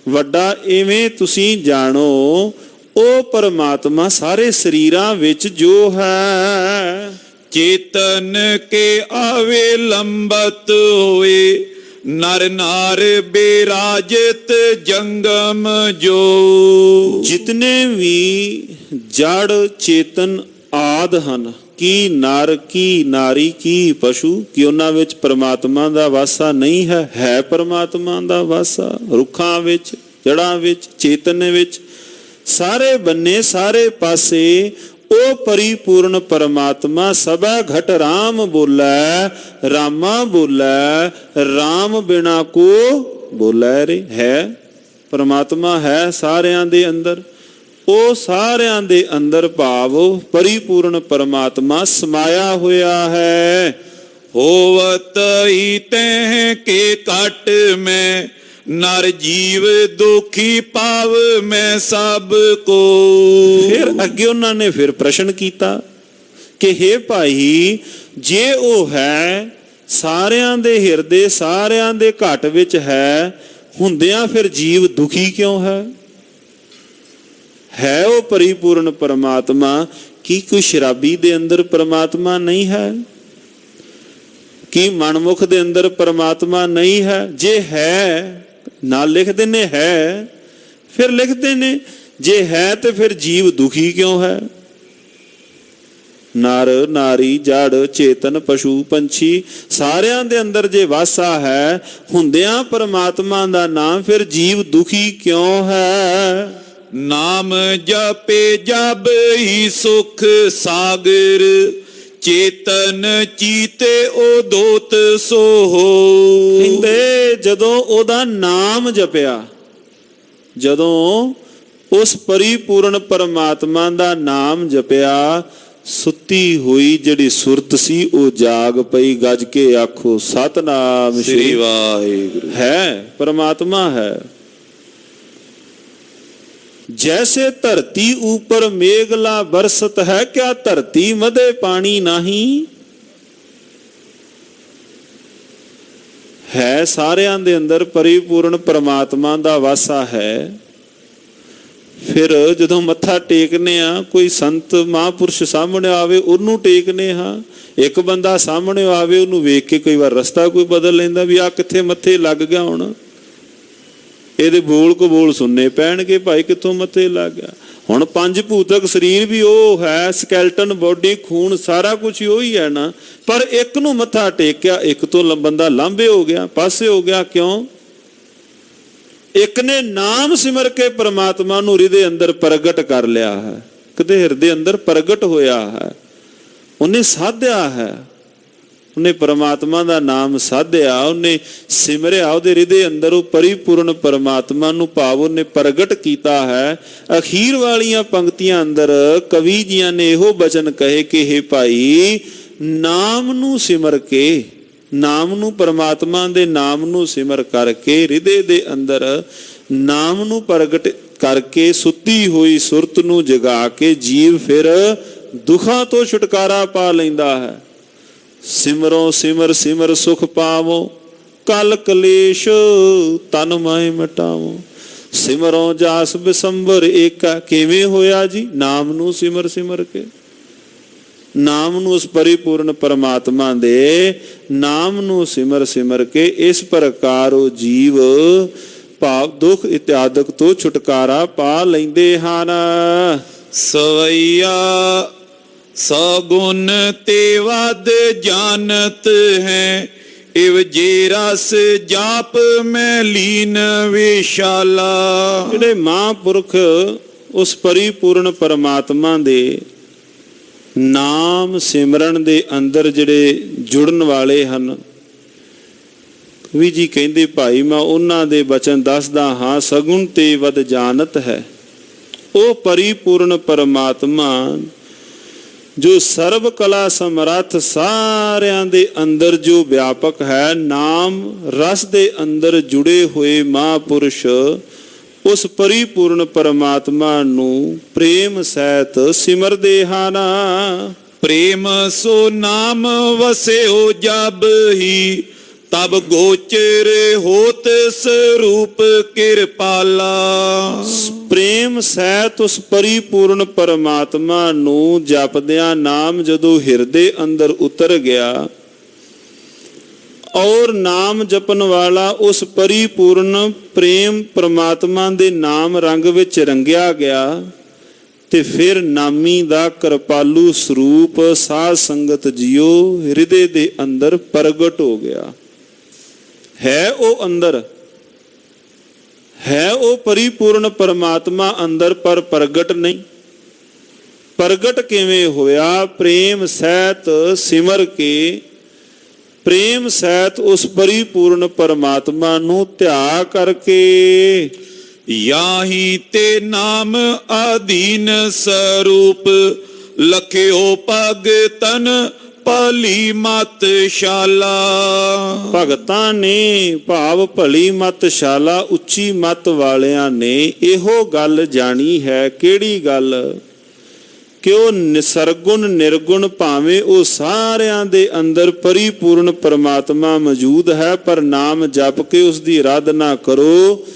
ਵੱਡਾ ਇਵੇਂ ਤੁਸੀਂ ਜਾਣੋ, ਉਹ ਪਰਮਾਤਮਾ ਸਾਰੇ ਸਰੀਰਾਂ ਵਿੱਚ ਜੋ ਹੈ। ਚੇਤਨ ਕੇ ਆਵੇ ਲੰਬਤ ਹੋਏ, ਨਰ ਨਾਰ ਬੇਰਾਜਤ ਜੰਗਮ ਜੋ। ਜਿਤਨੇ ਵੀ ਜੜ ਚੇਤਨ ਆਦ ਹਨ, ਕੀ ਨਰ ਕੀ ਨਾਰੀ ਕੀ ਪਸ਼ੂ, ਕਿ ਉਹਨਾਂ ਵਿੱਚ ਪਰਮਾਤਮਾ ਦਾ ਵਾਸਾ ਨਹੀਂ ਹੈ? ਹੈ ਪਰਮਾਤਮਾ ਦਾ ਵਾਸਾ ਰੁੱਖਾਂ ਵਿੱਚ, ਜੜਾਂ ਵਿੱਚ, ਚੇਤਨ ਵਿੱਚ, ਸਾਰੇ ਬੰਨੇ ਸਾਰੇ ਪਾਸੇ ਉਹ ਪਰਿਪੂਰਨ ਪਰਮਾਤਮਾ। ਸਭੈ ਘਟ ਰਾਮ ਬੋਲੇ, ਰਾਮਾ ਬੋਲੇ, ਰਾਮ ਬਿਨਾ ਕੋ ਬੋਲੇ ਰੇ। ਹੈ ਪਰਮਾਤਮਾ ਹੈ ਸਾਰਿਆਂ ਦੇ ਅੰਦਰ, ਉਹ ਸਾਰਿਆਂ ਦੇ ਅੰਦਰ ਭਾਵ ਪਰਿਪੂਰਨ ਪਰਮਾਤਮਾ ਸਮਾਇਆ ਹੋਇਆ ਹੈ। ਹੋਵਤ ਹੀ ਤੈਂ ਕੇ ਘਟ ਮੈਂ, ਨਰ ਜੀਵ ਦੁਖੀ ਪਾਵ ਮੈਂ ਸਭ ਕੋ। ਫਿਰ ਅੱਗੇ ਉਹਨਾਂ ਨੇ ਫਿਰ ਪ੍ਰਸ਼ਨ ਕੀਤਾ ਕਿ ਹੇ ਭਾਈ, ਜੇ ਉਹ ਹੈ ਸਾਰਿਆਂ ਦੇ ਹਿਰਦੇ, ਸਾਰਿਆਂ ਦੇ ਘਟ ਵਿੱਚ ਹੈ, ਹੁੰਦਿਆਂ ਫਿਰ ਜੀਵ ਦੁਖੀ ਕਿਉਂ ਹੈ? ਹੈ ਉਹ ਪਰਿਪੂਰਨ ਪਰਮਾਤਮਾ, ਕੀ ਕੋਈ ਸ਼ਰਾਬੀ ਦੇ ਅੰਦਰ ਪਰਮਾਤਮਾ ਨਹੀਂ ਹੈ? ਕੀ ਮਨਮੁਖ ਦੇ ਅੰਦਰ ਪਰਮਾਤਮਾ ਨਹੀਂ ਹੈ? ਜੇ ਹੈ, ਨਾਲ ਲਿਖਦੇ ਨੇ ਹੈ, ਫਿਰ ਲਿਖਦੇ ਨੇ ਜੇ ਹੈ ਤੇ ਫਿਰ ਜੀਵ ਦੁਖੀ ਕਿਉਂ ਹੈ? ਨਰ ਨਾਰੀ ਜੜ ਚੇਤਨ ਪਸ਼ੂ ਪੰਛੀ ਸਾਰਿਆਂ ਦੇ ਅੰਦਰ ਜੇ ਵਾਸਾ ਹੈ, ਹੁੰਦਿਆਂ ਪਰਮਾਤਮਾ ਦਾ ਨਾਮ, ਫਿਰ ਜੀਵ ਦੁਖੀ ਕਿਉਂ ਹੈ? ਨਾਮ ਜਪੇ ਜਬ ਹੀ ਸੁਖ ਸਾਗਰ, ਚੇਤਨ ਚੀਤੇ ਉਦੋਤ ਸੋ ਹੋ। ਕਹਿੰਦੇ ਜਦੋਂ ਉਹਦਾ ਨਾਮ ਜਪਿਆ, ਜਦੋਂ ਉਸ ਪਰਿਪੂਰਨ ਪਰਮਾਤਮਾ ਦਾ ਨਾਮ ਜਪਿਆ, ਸੁੱਤੀ ਹੋਈ ਜਿਹੜੀ ਸੁਰਤ ਸੀ ਉਹ ਜਾਗ ਪਈ। ਗੱਜ ਕੇ ਆਖੋ ਸਤਨਾਮ ਸ੍ਰੀ ਵਾਹਿਗੁਰੂ। ਹੈ ਪਰਮਾਤਮਾ ਹੈ। जैसे धरती ऊपर मेघला बरसत है, क्या धरती मधे पानी नहीं? है सारिਆਂ ਦੇ ਅੰਦਰ ਪਰਿਪੂਰਨ ਪਰਮਾਤਮਾ ਦਾ ਵਾਸਾ ਹੈ। ਫਿਰ ਜਦੋਂ ਮੱਥਾ ਟੇਕਨੇ ਆ, ਕੋਈ ਸੰਤ ਮਹਾਂਪੁਰਸ਼ ਸਾਹਮਣੇ ਆਵੇ ਉਹਨੂੰ ਟੇਕਨੇ ਹਾਂ, ਇੱਕ ਬੰਦਾ ਸਾਹਮਣੇ ਆਵੇ ਉਹਨੂੰ ਵੇਖ ਕੇ ਕਈ ਵਾਰ ਰਸਤਾ ਕੋਈ ਬਦਲ ਲੈਂਦਾ ਵੀ ਆ ਕਿੱਥੇ ਮੱਥੇ ਲੱਗ ਗਿਆ, ਹੁਣ ਇਹਦੇ ਬੋਲ ਕੋ ਬੋਲ ਸੁਣਨੇ ਪੈਣਗੇ, ਭਾਈ ਕਿੱਥੋਂ ਮੱਥੇ ਲੱਗ ਗਿਆ। ਹੁਣ ਪੰਜ ਭੂਤਕ ਸਰੀਰ ਵੀ ਉਹ ਹੈ, ਸਕੈਲਟਨ ਬੋਡੀ, ਖੂਨ ਸਾਰਾ ਕੁਝ ਉਹੀ ਹੈ ਨਾ, ਪਰ ਇੱਕ ਨੂੰ ਮੱਥਾ ਟੇਕਿਆ, ਇੱਕ ਤੋਂ ਬੰਦਾ ਲਾਂਭੇ ਹੋ ਗਿਆ, ਪਾਸੇ ਹੋ ਗਿਆ। ਕਿਉਂ? ਇੱਕ ਨੇ ਨਾਮ ਸਿਮਰ ਕੇ ਪਰਮਾਤਮਾ ਨੂੰ ਹਿਰਦੇ ਅੰਦਰ ਪ੍ਰਗਟ ਕਰ ਲਿਆ ਹੈ, ਕਦੇ ਹਿਰਦੇ ਅੰਦਰ ਪ੍ਰਗਟ ਹੋਇਆ ਹੈ, ਉਹਨੇ ਸਾਧਿਆ ਹੈ। ਉਹਨੇ ਪਰਮਾਤਮਾ ਦਾ ਨਾਮ ਸਾਧਿਆ, ਉਹਨੇ ਸਿਮਰਿਆ, ਉਹਦੇ ਹਿਰਦੇ ਅੰਦਰ ਉਹ ਪਰਿਪੂਰਨ ਪਰਮਾਤਮਾ ਨੂੰ ਭਾਵ ਉਹਨੇ ਪ੍ਰਗਟ ਕੀਤਾ ਹੈ। ਅਖੀਰ ਵਾਲੀਆਂ ਪੰਕਤੀਆਂ ਅੰਦਰ ਕਵੀ ਜੀਆਂ ਨੇ ਇਹੋ ਬਚਨ ਕਹੇ ਕਿ ਹੇ ਭਾਈ, ਨਾਮ ਨੂੰ ਸਿਮਰ ਕੇ, ਨਾਮ ਨੂੰ, ਪਰਮਾਤਮਾ ਦੇ ਨਾਮ ਨੂੰ ਸਿਮਰ ਕਰਕੇ, ਹਿਰਦੇ ਦੇ ਅੰਦਰ ਨਾਮ ਨੂੰ ਪ੍ਰਗਟ ਕਰਕੇ ਸੁੱਤੀ ਹੋਈ ਸੁਰਤ ਨੂੰ ਜਗਾ ਕੇ ਜੀਵ ਫਿਰ ਦੁੱਖਾਂ ਤੋਂ ਛੁਟਕਾਰਾ ਪਾ ਲੈਂਦਾ ਹੈ। ਸਿਮਰੋ ਸਿਮਰ ਸਿਮਰ ਸੁਖ ਪਾਵੋ, ਕਲ ਕਲੇਸ਼ ਤਨ ਮਾਇ ਮਿਟਾਵੋ। ਸਿਮਰੋ ਜਾਸ ਬਿਸੰਬਰ ਏਕਾ, ਕਿਵੇਂ ਹੋਇਆ ਜੀ? ਨਾਮ ਨੂੰ ਸਿਮਰ ਸਿਮਰ ਕੇ, ਨਾਮ ਨੂੰ, ਉਸ ਪਰਿਪੂਰਨ ਪਰਮਾਤਮਾ ਦੇ ਨਾਮ ਨੂੰ ਸਿਮਰ ਸਿਮਰ ਕੇ। ਇਸ ਪ੍ਰਕਾਰ ਉਹ ਜੀਵ ਭਾਵ ਦੁੱਖ ਇਤਿਆਦਿਕ ਤੋਂ ਛੁਟਕਾਰਾ ਪਾ ਲੈਂਦੇ ਹਨ। ਸਵਈਆ ਸਗੁਣ ਤੇ ਵਦ ਜਾਣਤ ਹੈ, ਇਵ ਜੇ ਰਸ ਜਾਪ ਮੈਂ ਲੀਨ ਵਿਸ਼ਾਲਾ। ਜਿਹੜੇ ਮਹਾਂਪੁਰਖ ਉਸ ਪਰਿਪੂਰਨ ਪਰਮਾਤਮਾ ਦੇ ਨਾਮ ਸਿਮਰਨ ਦੇ ਅੰਦਰ ਜਿਹੜੇ ਜੁੜਨ ਵਾਲੇ ਹਨ, ਕਵੀ ਜੀ ਕਹਿੰਦੇ ਭਾਈ ਮੈਂ ਉਹਨਾਂ ਦੇ ਬਚਨ ਦੱਸਦਾ ਹਾਂ। ਸਗੁਣ ਤੇ ਵਦ ਜਾਣਤ ਹੈ, ਉਹ ਪਰਿਪੂਰਨ ਪਰਮਾਤਮਾ ਜੋ ਸਰਬ ਕਲਾ ਸਮਰੱਥ, ਸਾਰਿਆਂ ਦੇ ਅੰਦਰ ਜੋ ਵਿਆਪਕ ਹੈ, ਨਾਮ ਰਸ ਦੇ ਅੰਦਰ ਜੁੜੇ ਹੋਏ ਮਹਾਂਪੁਰਸ਼ ਉਸ ਪਰਿਪੂਰਨ ਪਰਮਾਤਮਾ ਨੂੰ ਪ੍ਰੇਮ ਸਹਿਤ ਸਿਮਰਦੇ ਹਨ। ਪ੍ਰੇਮ ਸੋ ਨਾਮ ਵਸਿਓ ਜਬ ਹੀ, ਤਬ ਗੋਚਰ ਹੋਤ ਸਰੂਪ ਕਿਰਪਾਲਾ। ਪ੍ਰੇਮ ਸਹਿਤ ਉਸ ਪਰਿਪੂਰਨ ਪਰਮਾਤਮਾ ਨੂੰ ਜਪਦਿਆਂ ਨਾਮ ਜਦੋਂ ਹਿਰਦੇ ਅੰਦਰ ਉਤਰ ਗਿਆ ਔਰ ਨਾਮ ਜਪਣ ਵਾਲਾ ਉਸ ਪਰਿਪੂਰਨ ਪ੍ਰੇਮ ਪਰਮਾਤਮਾ ਦੇ ਨਾਮ ਰੰਗ ਵਿੱਚ ਰੰਗਿਆ ਗਿਆ, ਤੇ ਫਿਰ ਨਾਮੀ ਦਾ ਕਿਰਪਾਲੂ ਸਰੂਪ ਸਾਧ ਸੰਗਤ ਜੀਓ ਹਿਰਦੇ ਦੇ ਅੰਦਰ ਪ੍ਰਗਟ ਹੋ ਗਿਆ। ਹੈ ਉਹ ਅੰਦਰ, ਹੈ ਉਹ ਪਰਿਪੂਰਨ ਪਰਮਾਤਮਾ ਅੰਦਰ, ਪਰ ਪ੍ਰਗਟ ਨਹੀਂ। ਪ੍ਰਗਟ ਕਿਵੇਂ ਹੋਇਆ? ਪ੍ਰੇਮ ਸਹਿਤ ਸਿਮਰ ਕੇ, ਪ੍ਰੇਮ ਸਹਿਤ ਉਸ ਪਰਿਪੂਰਨ ਪਰਮਾਤਮਾ ਨੂੰ ਧਿਆ ਕਰਕੇ। ਯਾਹੀ ਤੇ ਨਾਮ ਅਧੀਨ ਸਰੂਪ, ਲਖਿਓ ਭਗਤਨ ਭਲੀ ਮਤ ਸ਼ਾਲਾ। ਭਗਤਾਂ ਨੇ ਭਾਵ ਭਲੀ ਮਤ ਸ਼ਾਲਾ, ਉੱਚੀ ਮਤ ਵਾਲਿਆਂ ਨੇ ਇਹੋ ਗੱਲ ਜਾਣੀ ਹੈ। ਕਿਹੜੀ ਗੱਲ? ਕਿ ਉਹ ਨਿਸਰਗੁਣ ਨਿਰਗੁਣ ਭਾਵੇਂ ਉਹ ਸਾਰਿਆਂ ਦੇ ਅੰਦਰ ਪਰਿਪੂਰਨ ਪਰਮਾਤਮਾ ਮੌਜੂਦ ਹੈ, ਪਰ ਨਾਮ ਜਪ ਕੇ ਉਸ ਦੀ ਆਰਾਧਨਾ ਕਰੋ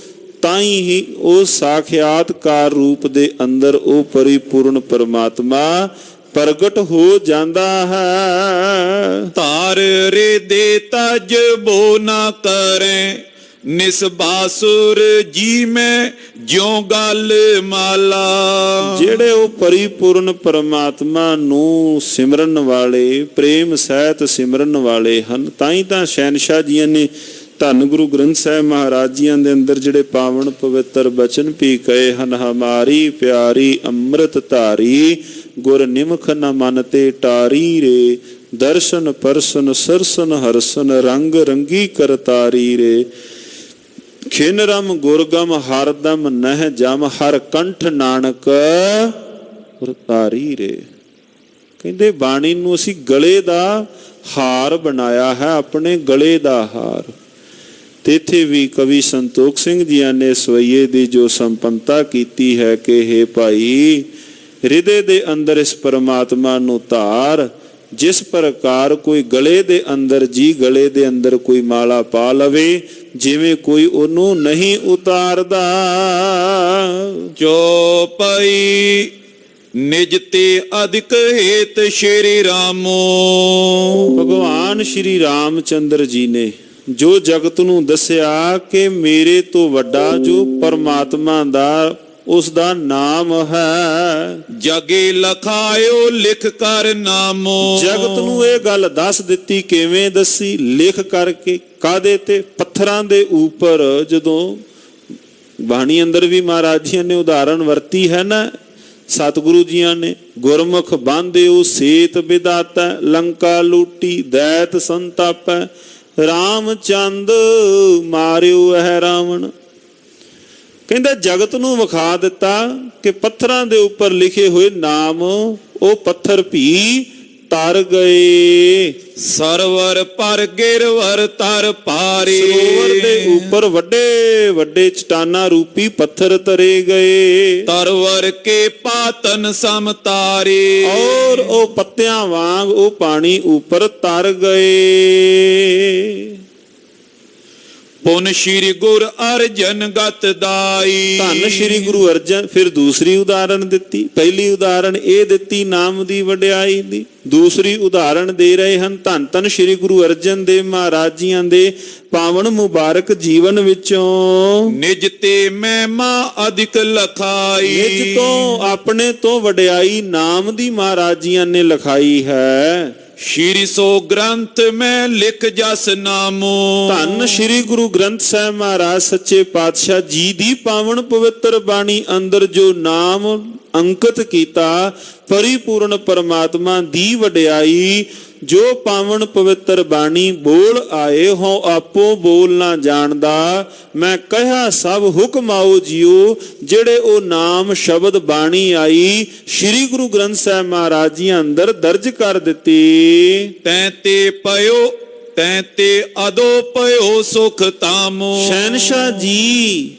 ਤਾਂ ਹੀ ਉਹ ਸਾਖਿਆਤਕਾਰ ਰੂਪ ਦੇ ਅੰਦਰ ਉਹ ਪਰਿਪੂਰਨ ਪਰਮਾਤਮਾ ਪ੍ਰਗਟ ਹੋ ਜਾਂਦਾ ਹੈ। ਧਾਰ ਰੇ ਦੇ ਤਜ ਬੋ ਨਾ ਕਰੇ, ਨਿਸਬਾਸੁਰ ਜੀ ਮੈਂ ਜਿਉ ਗਲ ਮਾਲਾ। ਜਿਹੜੇ ਉਹ ਪਰਿਪੂਰਨ ਪਰਮਾਤਮਾ ਨੂੰ ਸਿਮਰਨ ਵਾਲੇ, ਪ੍ਰੇਮ ਸਹਿਤ ਸਿਮਰਨ ਵਾਲੇ ਹਨ, ਤਾਂ ਹੀ ਤਾਂ ਸ਼ਹਿਨਸ਼ਾਹ ਜੀਆਂ ਨੇ ਧੰਨ ਗੁਰੂ ਗ੍ਰੰਥ ਸਾਹਿਬ ਮਹਾਰਾਜ ਜੀਆਂ ਦੇ ਅੰਦਰ ਜਿਹੜੇ ਪਾਵਨ ਪਵਿੱਤਰ ਬਚਨ ਵੀ ਕਹੇ ਹਨ। ਹਮਾਰੀ ਪਿਆਰੀ ਅੰਮ੍ਰਿਤ ਧਾਰੀ, ਗੁਰ ਨਿਮਖ ਨ ਮਨ ਤੇ ਟਾਰੀ ਰੇ, ਦਰਸ਼ਨ ਪਰਸਨ ਸਰਸਨ ਹਰਸਨ, ਰੰਗ ਰੰਗੀ ਕਰਤਾਰੀ ਰੇ। ਖਿਨ ਰਮ ਗੁਰਗਮ ਹਰਦਮ ਨਹਿ ਜਮ, ਹਰ ਕੰਠ ਨਾਨਕ ਉਤਾਰੀ ਰੇ। ਕਹਿੰਦੇ ਬਾਣੀ ਨੂੰ ਅਸੀਂ ਗਲੇ ਦਾ ਹਾਰ ਬਣਾਇਆ ਹੈ, ਆਪਣੇ ਗਲੇ ਦਾ ਹਾਰ। ਤੇ ਇੱਥੇ ਵੀ ਕਵੀ ਸੰਤੋਖ ਸਿੰਘ ਜੀਆਂ ਨੇ ਸਵਈਏ ਦੀ ਜੋ ਸੰਪੰਨਤਾ ਕੀਤੀ ਹੈ ਕਿ ਹੇ ਭਾਈ, ਹਿਰਦੇ ਦੇ ਅੰਦਰ ਇਸ ਪਰਮਾਤਮਾ ਨੂੰ ਧਾਰ। ਜਿਸ ਪ੍ਰਕਾਰ ਕੋਈ ਗਲੇ ਦੇ ਅੰਦਰ ਜੀ ਗਲੇ ਦੇ ਅੰਦਰ ਕੋਈ ਮਾਲਾ ਪਾ ਲਵੇ, ਜਿਵੇਂ ਕੋਈ ਉਹਨੂੰ ਨਹੀਂ ਉਤਾਰਦਾ। ਜੋ ਪਈ ਨਿਜ ਤੇ ਅਧਿਕ ਹੇਤ ਸ਼੍ਰੀ ਰਾਮੋ। ਭਗਵਾਨ ਸ਼੍ਰੀ ਰਾਮਚੰਦਰ ਜੀ ਨੇ ਜੋ ਜਗਤ ਨੂੰ ਦੱਸਿਆ ਕਿ ਮੇਰੇ ਤੋਂ ਵੱਡਾ ਜੋ ਪਰਮਾਤਮਾ ਦਾ ਉਸ ਦਾ ਨਾਮ ਹੈ। ਜਗੇ ਲਖਾਇਓ ਲਿਖ ਕਰ ਨਾਮੋ। ਜਗਤ ਨੂੰ ਇਹ ਗੱਲ ਦੱਸ ਦਿੱਤੀ। ਕਿਵੇਂ ਦੱਸੀ? ਲਿਖ ਕਰਕੇ। ਕਾਦੇ ਤੇ? ਪੱਥਰਾਂ ਦੇ ਉੱਪਰ। ਜਦੋਂ ਬਾਣੀ ਅੰਦਰ ਵੀ ਮਹਾਰਾਜ ਜੀ ਨੇ ਉਦਾਹਰਣ ਵਰਤੀ ਹੈ ਨਾ, ਸਤਿਗੁਰੂ ਜੀਆਂ ਨੇ ਗੁਰਮੁਖ ਬਾਂਧਿਓ ਸੇਤ ਵਿਦਾਤਾ, ਲੰਕਾ ਲੂਟੀ ਦੈਤ ਸੰਤਾਪੈ, ਰਾਮਚੰਦ ਮਾਰਿਓ ਇਹ ਰਾਵਣ। ਕਹਿੰਦਾ ਜਗਤ ਨੂੰ ਵਿਖਾ ਦਿੱਤਾ ਕਿ ਪੱਥਰਾਂ ਦੇ ਉੱਪਰ ਲਿਖੇ ਹੋਏ ਨਾਮ ਉਹ ਪੱਥਰ ਭੀ ਤਰ ਗਏ। ਸਰਵਰ ਪਰ ਗਿਰਵਰ ਤਰ ਪਾਰੇ, ਸਰੋਵਰ ਦੇ ਉੱਪਰ ਵੱਡੇ ਵੱਡੇ ਚਟਾਨਾਂ ਰੂਪੀ ਪੱਥਰ ਤਰੇ ਗਏ। ਤਰਵਰ ਕੇ ਪਾਤਨ ਸਮ ਤਾਰੇ, ਔਰ ਉਹ ਪੱਤਿਆਂ ਵਾਂਗ ਉਹ ਪਾਣੀ ਉੱਪਰ ਤਰ ਗਏ। ਪੁਨ ਸ਼੍ਰੀ ਗੁਰ ਅਰਜਨ ਗਤ ਦਾਈ। ਧੰਨ ਸ਼੍ਰੀ ਗੁਰੂ ਅਰਜਨ। ਫਿਰ ਦੂਸਰੀ ਉਦਾਹਰਣ ਦਿੱਤੀ। ਪਹਿਲੀ ਉਦਾਹਰਣ ਇਹ ਦਿੱਤੀ ਨਾਮ ਦੀ ਵਡਿਆਈ ਦੀ। ਦੂਸਰੀ ਉਦਾਹਰਣ ਦੇ ਰਹੇ ਹਨ ਧੰਨ ਧੰਨ ਸ਼੍ਰੀ ਗੁਰੂ ਅਰਜਨ ਦੇਵ ਮਹਾਰਾਜ ਜੀਆਂ ਦੇ ਪਾਵਨ ਮੁਬਾਰਕ ਜੀਵਨ ਵਿੱਚੋਂ। ਨਿਜ ਤੇ ਮਹਿਮਾ ਅਧਿਕ ਲਖਾਈ, ਨਿਜ ਤੋਂ ਆਪਣੇ ਤੋਂ ਵਡਿਆਈ ਨਾਮ ਦੀ ਮਹਾਰਾਜ ਜੀਆਂ ਨੇ ਲਿਖਾਈ ਹੈ। ਸ਼੍ਰੀ ਸੋ ਗ੍ਰੰਥ ਮੈਂ ਲਿਖ ਜਸ ਨਾਮੋ। ਧੰਨ ਸ਼੍ਰੀ ਗੁਰੂ ਗ੍ਰੰਥ ਸਾਹਿਬ ਮਹਾਰਾਜ ਸੱਚੇ ਪਾਤਸ਼ਾਹ ਜੀ ਦੀ ਪਾਵਨ ਪਵਿੱਤਰ ਬਾਣੀ ਅੰਦਰ ਜੋ ਨਾਮ ਅੰਕਿਤ ਕੀਤਾ, ਪਰਿਪੂਰਨ ਪਰਮਾਤਮਾ ਦੀ ਵਡਿਆਈ ਜੋ ਪਾਵਨ ਪਵਿੱਤਰ ਬਾਣੀ ਬੋਲ ਆਏ ਹੋ ਆਪੋ ਬੋਲ ਨਾ ਜਾਣਦਾ, ਮੈਂ ਕਹਿਆ ਸਭ ਹੁਕਮ ਆਓ ਜੀਓ। ਜਿਹੜੇ ਉਹ ਨਾਮ ਸ਼ਬਦ ਬਾਣੀ ਆਈ ਸ੍ਰੀ ਗੁਰੂ ਗ੍ਰੰਥ ਸਾਹਿਬ ਮਹਾਰਾਜ ਜੀ ਅੰਦਰ ਦਰਜ ਕਰ ਦਿੱਤੀ। ਤੈਂ ਤੇ ਪਇਓ ਤੈਂ ਤੇ ਅਦੋ ਪਇਓ ਸੁਖ ਤਾਮੋ। ਸ਼ਹਿਨਸ਼ਾਹ ਜੀ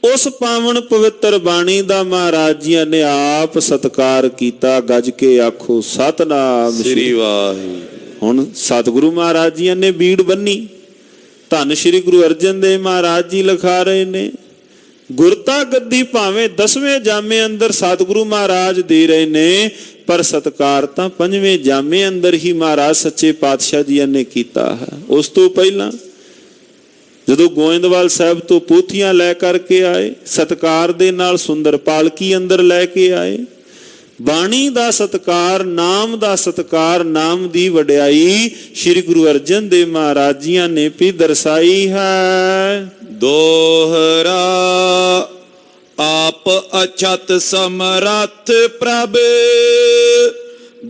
ਉਸ ਪਾਵਨ ਪਵਿੱਤਰ ਬਾਣੀ ਦਾ ਮਹਾਰਾਜ ਜੀ ਨੇ ਆਪ ਸਤਿਕਾਰ ਕੀਤਾ। ਗੱਜ ਕੇ ਆਖੋ ਸਤਨਾਮ ਸ੍ਰੀ ਵਾਹਿਗੁਰੂ। ਹੁਣ ਸਤਿਗੁਰੂ ਮਹਾਰਾਜ ਜੀ ਨੇ ਬੀੜ ਬੰਨੀ। ਧੰਨ ਸ਼੍ਰੀ ਗੁਰੂ ਅਰਜਨ ਦੇਵ ਮਹਾਰਾਜ ਜੀ ਲਿਖਾ ਰਹੇ ਨੇ ਗੁਰਤਾ ਗੱਦੀ ਭਾਵੇਂ 10ਵੇਂ ਜਾਮੇ ਅੰਦਰ ਸਤਿਗੁਰੂ ਮਹਾਰਾਜ ਦੇ ਰਹੇ ਨੇ, ਪਰ ਸਤਿਕਾਰ ਤਾਂ 5ਵੇਂ ਜਾਮੇ ਅੰਦਰ ਹੀ ਮਹਾਰਾਜ ਸੱਚੇ ਪਾਤਸ਼ਾਹ ਜੀ ਨੇ ਕੀਤਾ ਹੈ। ਉਸ ਤੋਂ ਪਹਿਲਾਂ ਜਦੋਂ ਗੋਇੰਦਵਾਲ ਸਾਹਿਬ ਤੋਂ ਪੋਥੀਆਂ ਲੈ ਕਰਕੇ ਆਏ, ਸਤਿਕਾਰ ਦੇ ਨਾਲ ਸੁੰਦਰ ਪਾਲਕੀ ਅੰਦਰ ਲੈ ਕੇ ਆਏ। ਬਾਣੀ ਦਾ ਸਤਿਕਾਰ, ਨਾਮ ਦਾ ਸਤਿਕਾਰ, ਨਾਮ ਦੀ ਵਡਿਆਈ ਸ੍ਰੀ ਗੁਰੂ ਅਰਜਨ ਦੇਵ ਮਹਾਰਾਜ ਜੀਆਂ ਨੇ ਵੀ ਦਰਸਾਈ ਹੈ। ਦੋਹਰਾ ਆਪ ਅਛਤ ਸਮਰੱਥ ਪ੍ਰਭ,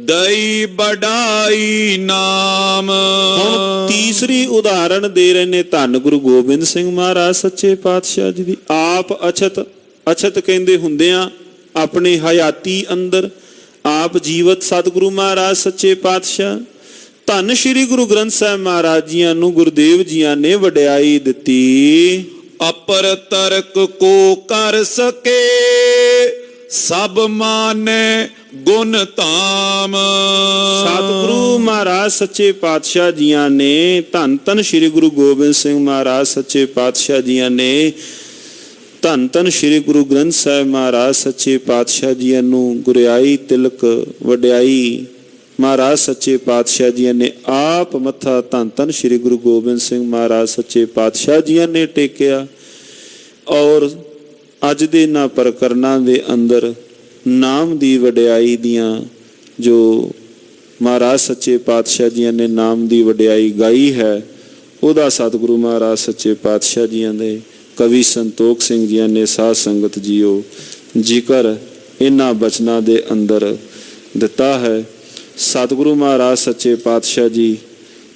ਦਈ ਬੜਾਈ ਨਾਮ। ਹੁਣ ਤੀਸਰੀ ਉਦਾਹਰਣ ਦੇ ਰਹੇ ਨੇ ਧੰਨ ਗੁਰੂ ਗੋਬਿੰਦ ਸਿੰਘ ਮਹਾਰਾਜ ਸੱਚੇ ਪਾਤਸ਼ਾਹ ਜੀ ਦੀ। ਆਪ ਅਛਤ, ਅਛਤ ਕਹਿੰਦੇ ਹੁੰਦਿਆਂ ਆਪਣੀ ਹਯਾਤੀ ਅੰਦਰ ਆਪ ਜੀਵਤ ਸਤਿਗੁਰੂ ਮਹਾਰਾਜ ਸੱਚੇ ਪਾਤਸ਼ਾਹ ਧੰਨ ਸ਼੍ਰੀ ਗੁਰੂ ਗ੍ਰੰਥ ਸਾਹਿਬ ਮਹਾਰਾਜ ਜੀਆਂ ਨੂੰ ਗੁਰਦੇਵ ਜੀਆਂ ਨੇ ਵਡਿਆਈ ਦਿੱਤੀ। ਅਪਰ ਤਰਕ ਕੋ ਕਰ ਸਕੇ, ਸਭ ਮਾਨੈ ਗੁਣ ਧਾਮ। ਸਤਿਗੁਰੂ ਮਹਾਰਾਜ ਸੱਚੇ ਪਾਤਸ਼ਾਹ ਜੀਆਂ ਨੇ ਧੰਨ ਧੰਨ ਸ਼੍ਰੀ ਗੁਰੂ ਗੋਬਿੰਦ ਸਿੰਘ ਮਹਾਰਾਜ ਸੱਚੇ ਪਾਤਸ਼ਾਹ ਜੀਆਂ ਨੇ ਧੰਨ ਧੰਨ ਸ਼੍ਰੀ ਗੁਰੂ ਗ੍ਰੰਥ ਸਾਹਿਬ ਮਹਾਰਾਜ ਸੱਚੇ ਪਾਤਸ਼ਾਹ ਜੀਆਂ ਨੂੰ ਗੁਰਿਆਈ ਤਿਲਕ ਵਡਿਆਈ ਮਹਾਰਾਜ ਸੱਚੇ ਪਾਤਸ਼ਾਹ ਜੀਆਂ ਨੇ ਆਪ ਮੱਥਾ ਧੰਨ ਧੰਨ ਸ਼੍ਰੀ ਗੁਰੂ ਗੋਬਿੰਦ ਸਿੰਘ ਮਹਾਰਾਜ ਸੱਚੇ ਪਾਤਸ਼ਾਹ ਜੀਆਂ ਨੇ ਟੇਕਿਆ। ਔਰ ਅੱਜ ਦੇ ਇਹਨਾਂ ਪ੍ਰਕਰਨਾਂ ਦੇ ਅੰਦਰ ਨਾਮ ਦੀ ਵਡਿਆਈ ਦੀਆਂ ਜੋ ਮਹਾਰਾਜ ਸੱਚੇ ਪਾਤਸ਼ਾਹ ਜੀਆਂ ਨੇ ਨਾਮ ਦੀ ਵਡਿਆਈ ਗਾਈ ਹੈ, ਉਹਦਾ ਸਤਿਗੁਰੂ ਮਹਾਰਾਜ ਸੱਚੇ ਪਾਤਸ਼ਾਹ ਜੀਆਂ ਦੇ ਕਵੀ ਸੰਤੋਖ ਸਿੰਘ ਜੀਆਂ ਨੇ ਸਾਧ ਸੰਗਤ ਜੀਓ ਜ਼ਿਕਰ ਇਹਨਾਂ ਬਚਨਾਂ ਦੇ ਅੰਦਰ ਦਿੱਤਾ ਹੈ। ਸਤਿਗੁਰੂ ਮਹਾਰਾਜ ਸੱਚੇ ਪਾਤਸ਼ਾਹ ਜੀ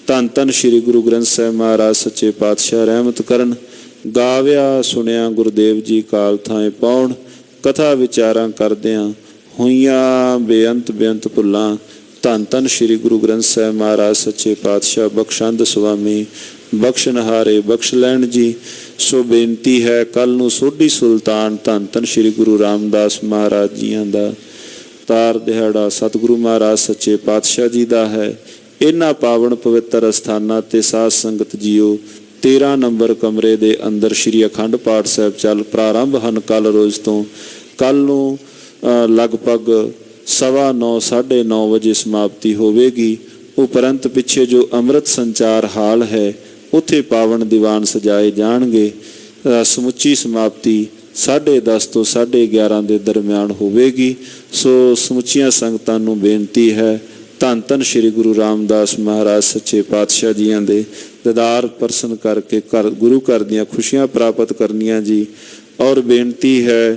ਧੰਨ ਧੰਨ ਸ਼੍ਰੀ ਗੁਰੂ ਗ੍ਰੰਥ ਸਾਹਿਬ ਮਹਾਰਾਜ ਸੱਚੇ ਪਾਤਸ਼ਾਹ ਰਹਿਮਤ ਕਰਨ। ਗਾਵਿਆ ਸੁਣਿਆ ਗੁਰਦੇਵ ਜੀ ਕਾਲ ਥਾਂ ਪਾਉਣ, ਕਥਾ ਵਿਚਾਰਾਂ ਕਰਦਿਆਂ ਹੋਈਆਂ ਬੇਅੰਤ ਬੇਅੰਤ ਭੁੱਲਾਂ। ਧੰਨ ਧੰਨ ਸ਼੍ਰੀ ਗੁਰੂ ਗ੍ਰੰਥ ਸਾਹਿਬ ਮਹਾਰਾਜ ਸੱਚੇ ਪਾਤਸ਼ਾਹ ਬਖਸ਼ੰਦ ਸੁਆਮੀ ਬਖਸ਼ਨਹਾਰੇ ਬਖਸ਼ ਲੈਣ ਜੀ। ਸੋ ਬੇਨਤੀ ਹੈ ਕੱਲ ਨੂੰ ਸੋਢੀ ਸੁਲਤਾਨ ਧੰਨ ਧੰਨ ਸ਼੍ਰੀ ਗੁਰੂ ਰਾਮਦਾਸ ਮਹਾਰਾਜ ਜੀਆਂ ਦਾ ਤਾਰ ਦਿਹਾੜਾ ਸਤਿਗੁਰੂ ਮਹਾਰਾਜ ਸੱਚੇ ਪਾਤਸ਼ਾਹ ਜੀ ਦਾ ਹੈ। ਇਹਨਾਂ ਪਾਵਨ ਪਵਿੱਤਰ ਅਸਥਾਨਾਂ ਤੇ ਸਾਧ ਸੰਗਤ ਜੀਓ 13 ਨੰਬਰ ਕਮਰੇ ਦੇ ਅੰਦਰ ਸ਼੍ਰੀ ਅਖੰਡ ਪਾਠ ਸਾਹਿਬ ਚੱਲ ਪ੍ਰਾਰੰਭ ਹਨ ਕੱਲ ਰੋਜ਼ ਤੋਂ। ਕੱਲ ਨੂੰ ਲਗਭਗ 9:15 9:30 ਵਜੇ ਸਮਾਪਤੀ ਹੋਵੇਗੀ। ਉਪਰੰਤ ਪਿੱਛੇ ਜੋ ਅੰਮ੍ਰਿਤ ਸੰਚਾਰ ਹਾਲ ਹੈ ਉੱਥੇ ਪਾਵਨ ਦੀਵਾਨ ਸਜਾਏ ਜਾਣਗੇ। ਸਮੁੱਚੀ ਸਮਾਪਤੀ 10:30 ਤੋਂ 11:30 ਦੇ ਦਰਮਿਆਨ ਹੋਵੇਗੀ। ਸੋ ਸਮੁੱਚੀਆਂ ਸੰਗਤਾਂ ਨੂੰ ਬੇਨਤੀ ਹੈ ਧੰਨ ਧੰਨ ਸ਼੍ਰੀ ਗੁਰੂ ਰਾਮਦਾਸ ਮਹਾਰਾਜ ਸੱਚੇ ਪਾਤਸ਼ਾਹ ਜੀਆਂ ਦੇ ਦੀਦਾਰ ਪਰਸਨ ਕਰਕੇ ਗੁਰੂ ਘਰ ਦੀਆਂ ਖੁਸ਼ੀਆਂ ਪ੍ਰਾਪਤ ਕਰਨੀਆਂ ਜੀ। ਔਰ ਬੇਨਤੀ ਹੈ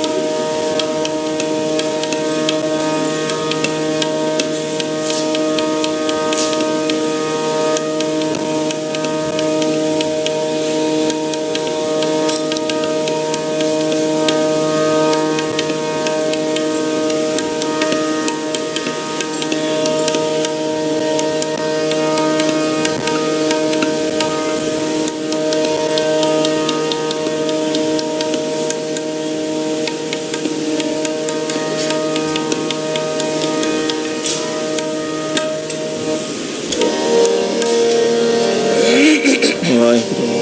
ਵਾਹਿਗੁਰੂ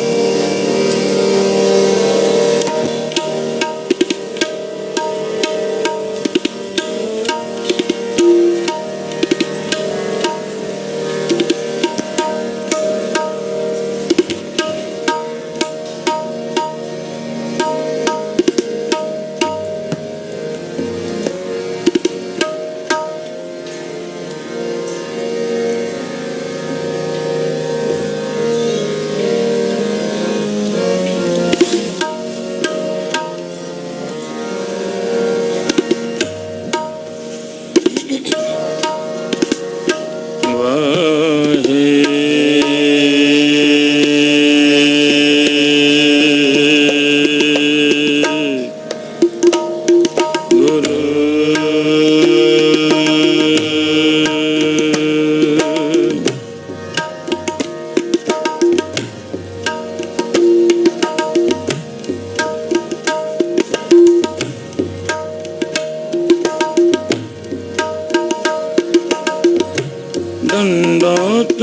दंडोत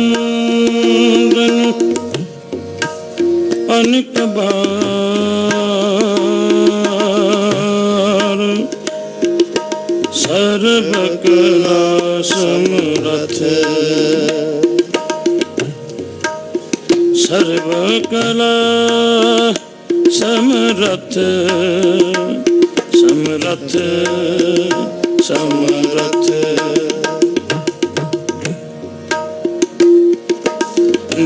बंदन अनेक बार सर्व कला समरथ सर्व कला समरथ समरथ समरथ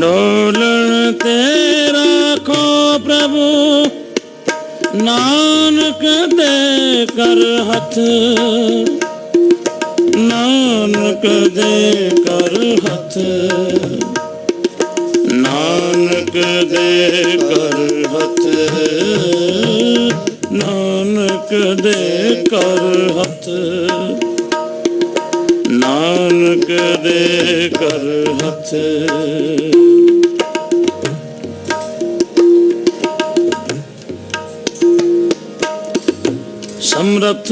डोलन तेरा खो प्रभु नानक दे कर हथ नानक दे कर हथ नानक दे कर हथ नानक दे कर हथ नानक दे कर हथ समरथ